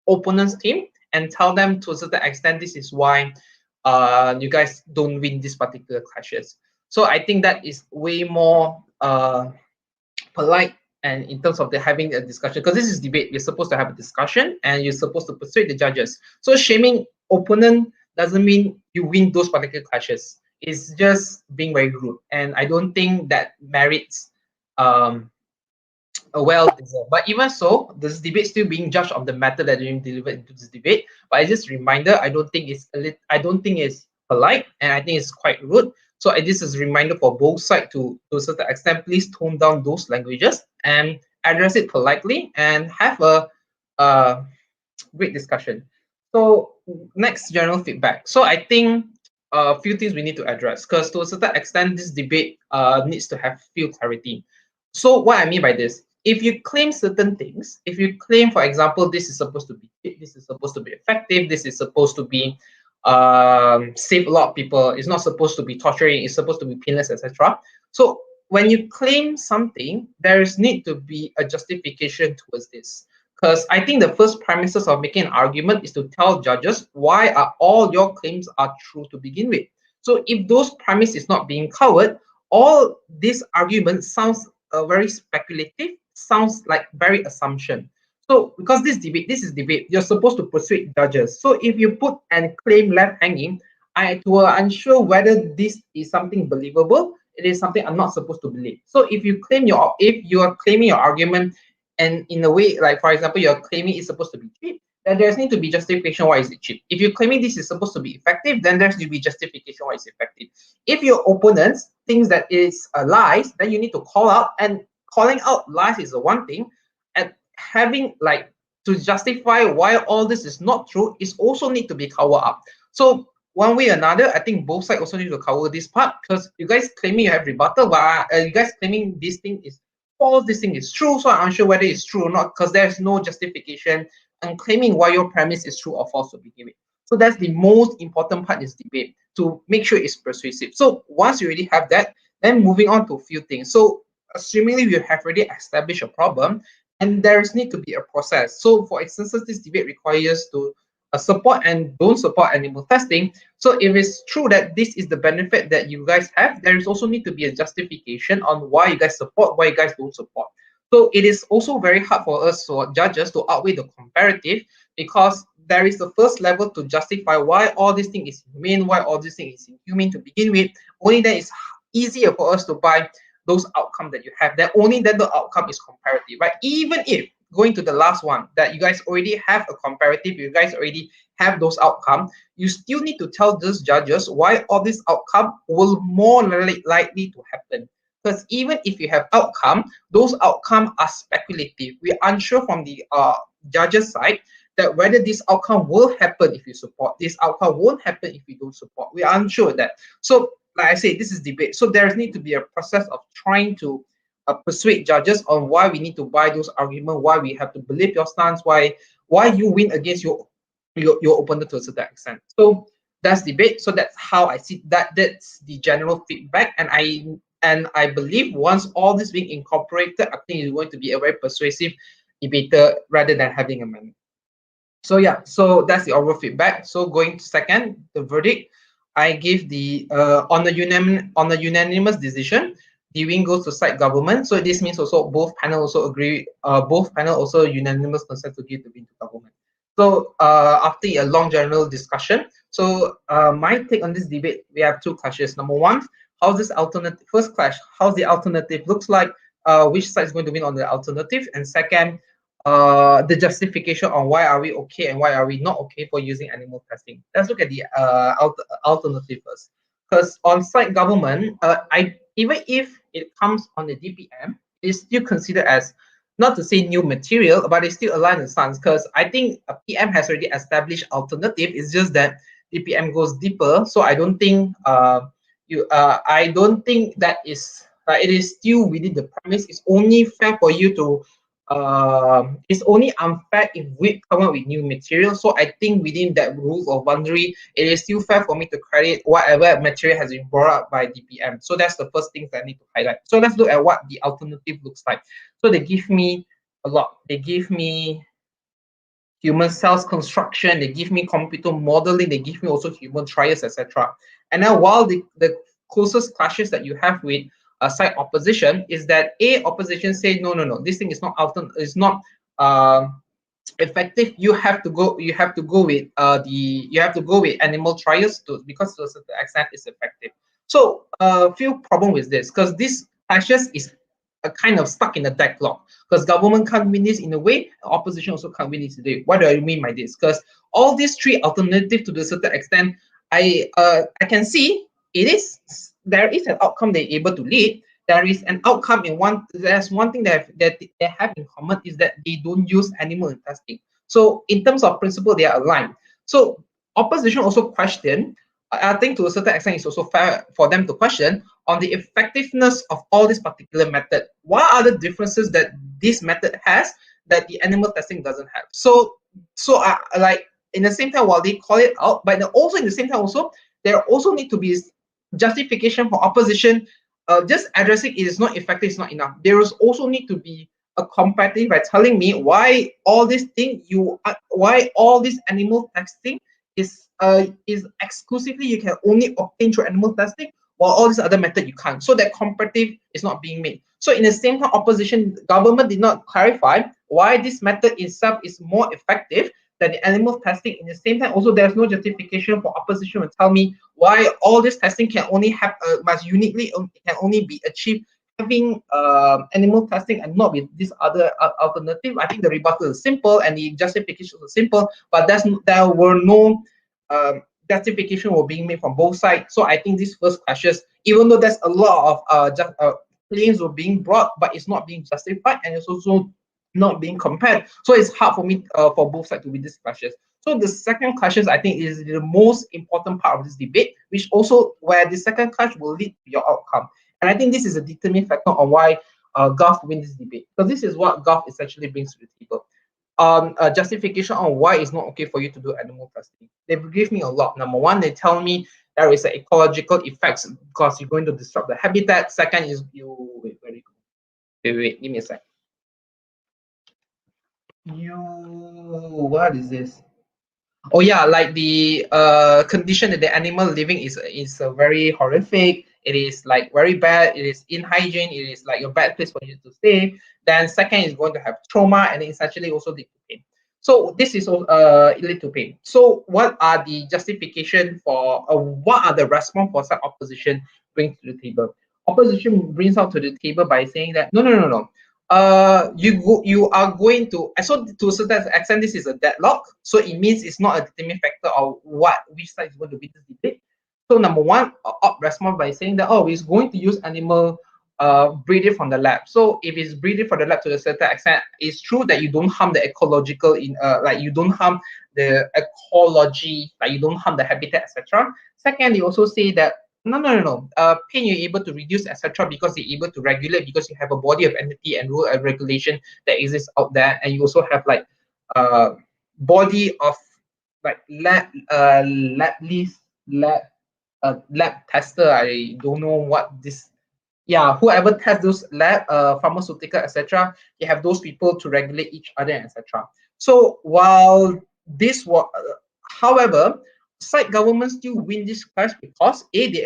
opponent's team and tell them to a certain extent this is why you guys don't win this particular clashes. So I think that is way more polite, and in terms of the having a discussion, because this is debate, you're supposed to have a discussion and you're supposed to persuade the judges. So shaming opponent doesn't mean you win those particular clashes. It's just being very rude, and I don't think that merits a well deserved. But even so, this debate still being judged on the matter that being delivered into this debate. But it's just a reminder, I don't think it's polite, and I think it's quite rude. So this is a reminder for both sides to a certain extent, please tone down those languages and address it politely and have a great discussion. So next, general feedback. So I think a few things we need to address, because to a certain extent this debate needs to have few clarity. So what I mean by this, if you claim certain things, if you claim, for example, this is supposed to be cheap, this is supposed to be effective, this is supposed to be save a lot of people, it's not supposed to be torturing, it's supposed to be painless, etc. So when you claim something, there is need to be a justification towards this. Because I think the first premises of making an argument is to tell judges why are all your claims are true to begin with. So if those premise is not being covered, all this argument sounds very speculative, sounds like very assumption. So because this is debate, you're supposed to persuade judges. So if you put and claim left hanging, I were unsure whether this is something believable. It is something I'm not supposed to believe. So if you are claiming your argument, and in a way, like for example, you're claiming it's supposed to be cheap, then there's need to be justification why is it cheap. If you're claiming this is supposed to be effective, then there's to be justification why it's effective. If your opponents thinks that it's a lies, then you need to call out, and calling out lies is the one thing, and having like to justify why all this is not true is also need to be covered up. So one way or another, I think both sides also need to cover this part, because you guys claiming you have rebuttal, but you guys claiming this thing is false, this thing is true, so I'm unsure whether it's true or not, because there's no justification and claiming why your premise is true or false to begin with. So that's the most important part in this debate, to make sure it's persuasive. So once you already have that, then moving on to a few things. So assuming you have already established a problem, and there's need to be a process. So for instance, this debate requires to support and don't support animal testing. So if it's true that this is the benefit that you guys have, there is also need to be a justification on why you guys support, why you guys don't support. So it is also very hard for us, for judges, to outweigh the comparative, because there is the first level to justify why all this thing is humane, why all this thing is inhumane to begin with. Only then it's easier for us to buy those outcomes that you have. Then only then the outcome is comparative, right? Even if going to the last one, that you guys already have a comparative, you guys already have those outcomes, you still need to tell those judges why all this outcome will more likely to happen. Because even if you have outcome, those outcomes are speculative. We're unsure from the judges side that whether this outcome will happen if you support, this outcome won't happen if you don't support. We are unsure of that. So like I say, this is debate. So there need to be a process of trying to persuade judges on why we need to buy those arguments, why we have to believe your stance, why you win against your opponent to a certain extent. So that's debate. So that's how I see that. That's the general feedback, and I believe once all this being incorporated, I think it's going to be a very persuasive debater rather than having a man. So yeah, so that's the overall feedback. So going to second, the verdict, I give the on the unanimous decision, the win goes to side government. So this means also both panel also agree, both panel also unanimous consent to give the win to government. So after a long general discussion, so my take on this debate, we have two clashes. Number one, how's this alternative, first clash, how's the alternative looks like, which side is going to win on the alternative, and second, the justification on why are we okay and why are we not okay for using animal testing. Let's look at the alternative first. Because on-site government, even if it comes on the DPM, it's still considered as, not to say new material, but it's still aligned in stance. Because I think a PM has already established alternative. It's just that DPM goes deeper. So I don't think I don't think that is it is still within the premise. It's only fair for you to it's only unfair if we come up with new material. So I think within that rule of boundary, it is still fair for me to credit whatever material has been brought up by DPM. So that's the first thing that I need to highlight. So let's look at what the alternative looks like. So they give me a lot. They give me human cells construction, they give me computer modeling, they give me also human trials, etc. And now while the closest clashes that you have with side opposition is that opposition say no, this thing is not effective. You have to go with animal trials because to a certain extent it's effective. So few problem with this, because this clashes is a kind of stuck in a deadlock, because government can't win this in a way, opposition also can't win this in a way. What do I mean by this? Because all these three alternatives to a certain extent, I can see there is an outcome they're able to lead. There is an outcome there's one thing that they have in common is that they don't use animal in testing. So in terms of principle, they are aligned. So opposition also question, I think to a certain extent it's also fair for them to question on the effectiveness of all this particular method. What are the differences that this method has that the animal testing doesn't have? So like in the same time, while they call it out, but also in the same time also, there also need to be justification for opposition. Just addressing it is not effective, it's not enough. There is also need to be a comparative by telling me why all this animal testing is exclusively you can only obtain through animal testing, while all this other method you can't. So that comparative is not being made. So in the same time, opposition government did not clarify why this method itself is more effective than the animal testing. In the same time, also there's no justification for opposition to tell me why all this testing can only have can only be achieved having animal testing and not with this other alternative. I think the rebuttal is simple and the justification is simple, but there were no justification were being made from both sides. So I think this first clashes, even though there's a lot of claims were being brought, but it's not being justified and it's also not being compared. So it's hard for me for both sides to be these clashes. So the second question, I think, is the most important part of this debate, which also where the second question will lead to your outcome. And I think this is a determining factor on why Gulf wins this debate, because this is what Gulf essentially brings to the table. A justification on why it's not okay for you to do animal testing. They give me a lot. Number one, they tell me there is an ecological effects because you're going to disrupt the habitat. Second is you wait, where do you go? Wait, give me a sec. What is this? Oh yeah, like the condition that the animal living is very horrific. It is like very bad. It is inhygiene. It is like a bad place for you to stay. Then second is going to have trauma, and it's actually also lead to pain. So this is lead to pain. So what are the justification for what are the response for such opposition brings to the table? Opposition brings out to the table by saying that no, you are going to, so to a certain extent this is a deadlock, so it means it's not a determining factor of which side is going to be this debate. So number one, op respond by saying that, oh, it's going to use animal breeding from the lab. So if it's breeding from the lab to a certain extent, it's true that you don't harm the ecological like you don't harm the ecology, like you don't harm the habitat, etc. Second, they also say that no. Pain you're able to reduce, etc., because you're able to regulate, because you have a body of entity and rule and regulation that exists out there, and you also have like body of like lab tester. I don't know what this. Yeah, whoever tests those lab, pharmaceutical, etc., you have those people to regulate each other, etc. So while this was, however, side governments still win this clash because they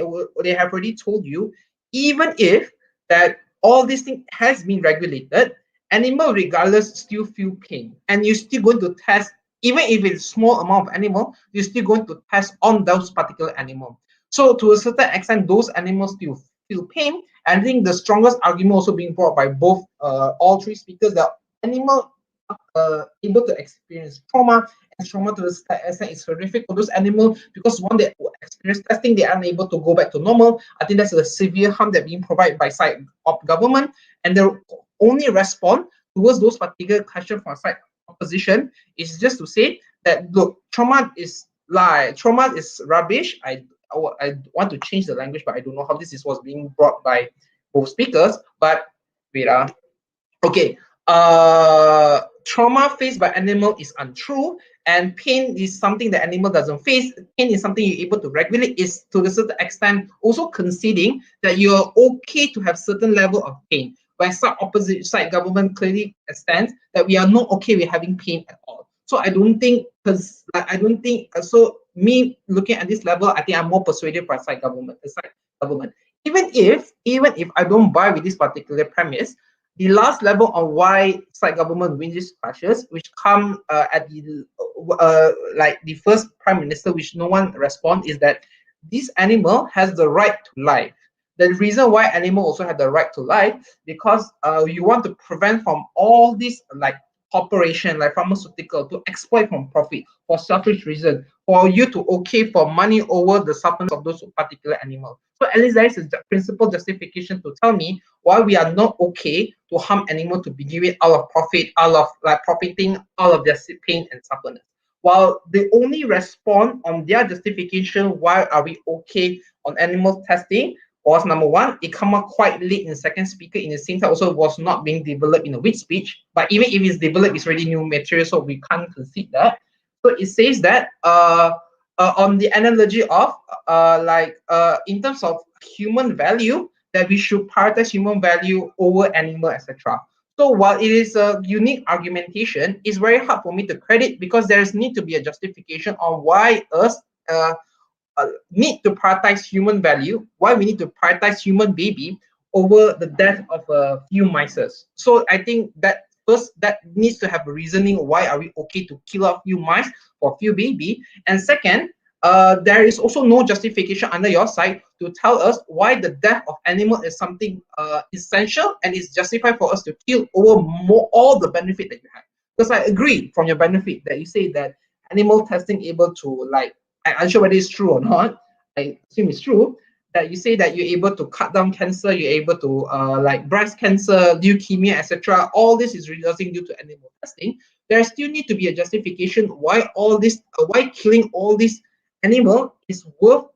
have already told you, even if that all this thing has been regulated, animal regardless still feel pain, and you're still going to test, even if it's small amount of animal, you're still going to test on those particular animal. So to a certain extent, those animals still feel pain. And I think the strongest argument also being brought by both all three speakers, that animal able to experience trauma, and trauma to the extent is horrific for those animals, because when they experience testing, they are unable to go back to normal. I think that's a severe harm that being provided by side of government, and the only response towards those particular questions from side opposition is just to say that, look, trauma is rubbish. I want to change the language, but I don't know how this is was being brought by both speakers. But wait, okay. Trauma faced by animal is untrue, and pain is something the animal doesn't face. Pain is something you're able to regulate. Is to a certain extent also conceding that you're okay to have certain level of pain, where some opposite side government clearly stands that we are not okay with having pain at all. So I don't think, because I don't think so. Me looking at this level, I think I'm more persuaded by side government. Even if I don't buy with this particular premise, the last level on why side government wins these clashes, which come at the like the first prime minister, which no one respond, is that this animal has the right to life. The reason why animal also have the right to life, because you want to prevent from all these like corporation like pharmaceutical to exploit from profit for selfish reason, for you to okay for money over the sustenance of those particular animals. So at least there is a principal justification to tell me why we are not okay to harm animal to begin with out of profit, out of like profiting out of their pain and suffering. While the only respond on their justification why are we okay on animal testing was, number one, it come up quite late in second speaker, in the sense that also was not being developed in a weak speech. But even if it's developed, it's already new material, so we can't concede that. So it says that on the analogy of in terms of human value, that we should prioritize human value over animal, etc. So while it is a unique argumentation, it's very hard for me to credit, because there is need to be a justification on why us need to prioritize human value, why we need to prioritize human baby over the death of a few mice. So I think that first, that needs to have a reasoning why are we okay to kill a few mice for a few baby. And second, there is also no justification under your side to tell us why the death of animal is something essential and is justified for us to kill over all the benefit that you have. Because I agree from your benefit that you say that animal testing able to like, I'm unsure whether it's true or not. I assume it's true that you say that you're able to cut down cancer, you're able to like breast cancer, leukemia, etc. All this is resulting due to animal testing. there still need to be a justification why all this, why killing all these animal is worth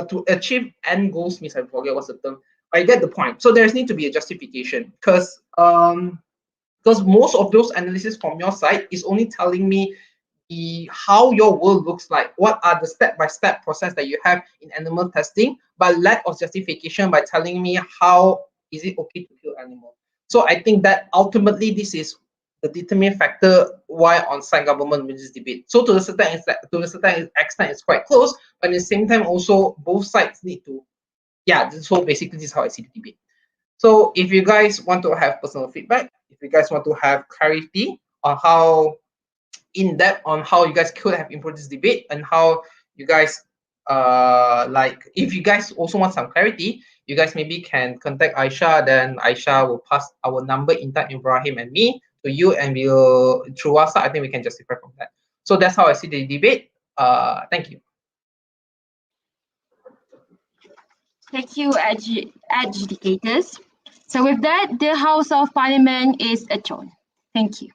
to achieve end goals. Means I forget what's the term. I get the point. So there need to be a justification because most of those analysis from your side is only telling me how your world looks like, what are the step-by-step process that you have in animal testing, but lack of justification by telling me how is it okay to kill animals. So I think that ultimately this is the determining factor why on-site government wins this debate. So to a certain extent, it's quite close, but at the same time also both sides need to, so basically this is how I see the debate. So if you guys want to have personal feedback, if you guys want to have clarity on how in depth on how you guys could have improved this debate and how you guys if you guys also want some clarity, you guys maybe can contact Aisha, then Aisha will pass our number in time, Ibrahim and me, to you, and we'll through WhatsApp, I think we can justify from that. So that's how I see the debate. Thank you. Thank you, adjudicators. So with that, the House of Parliament is adjourned. Thank you.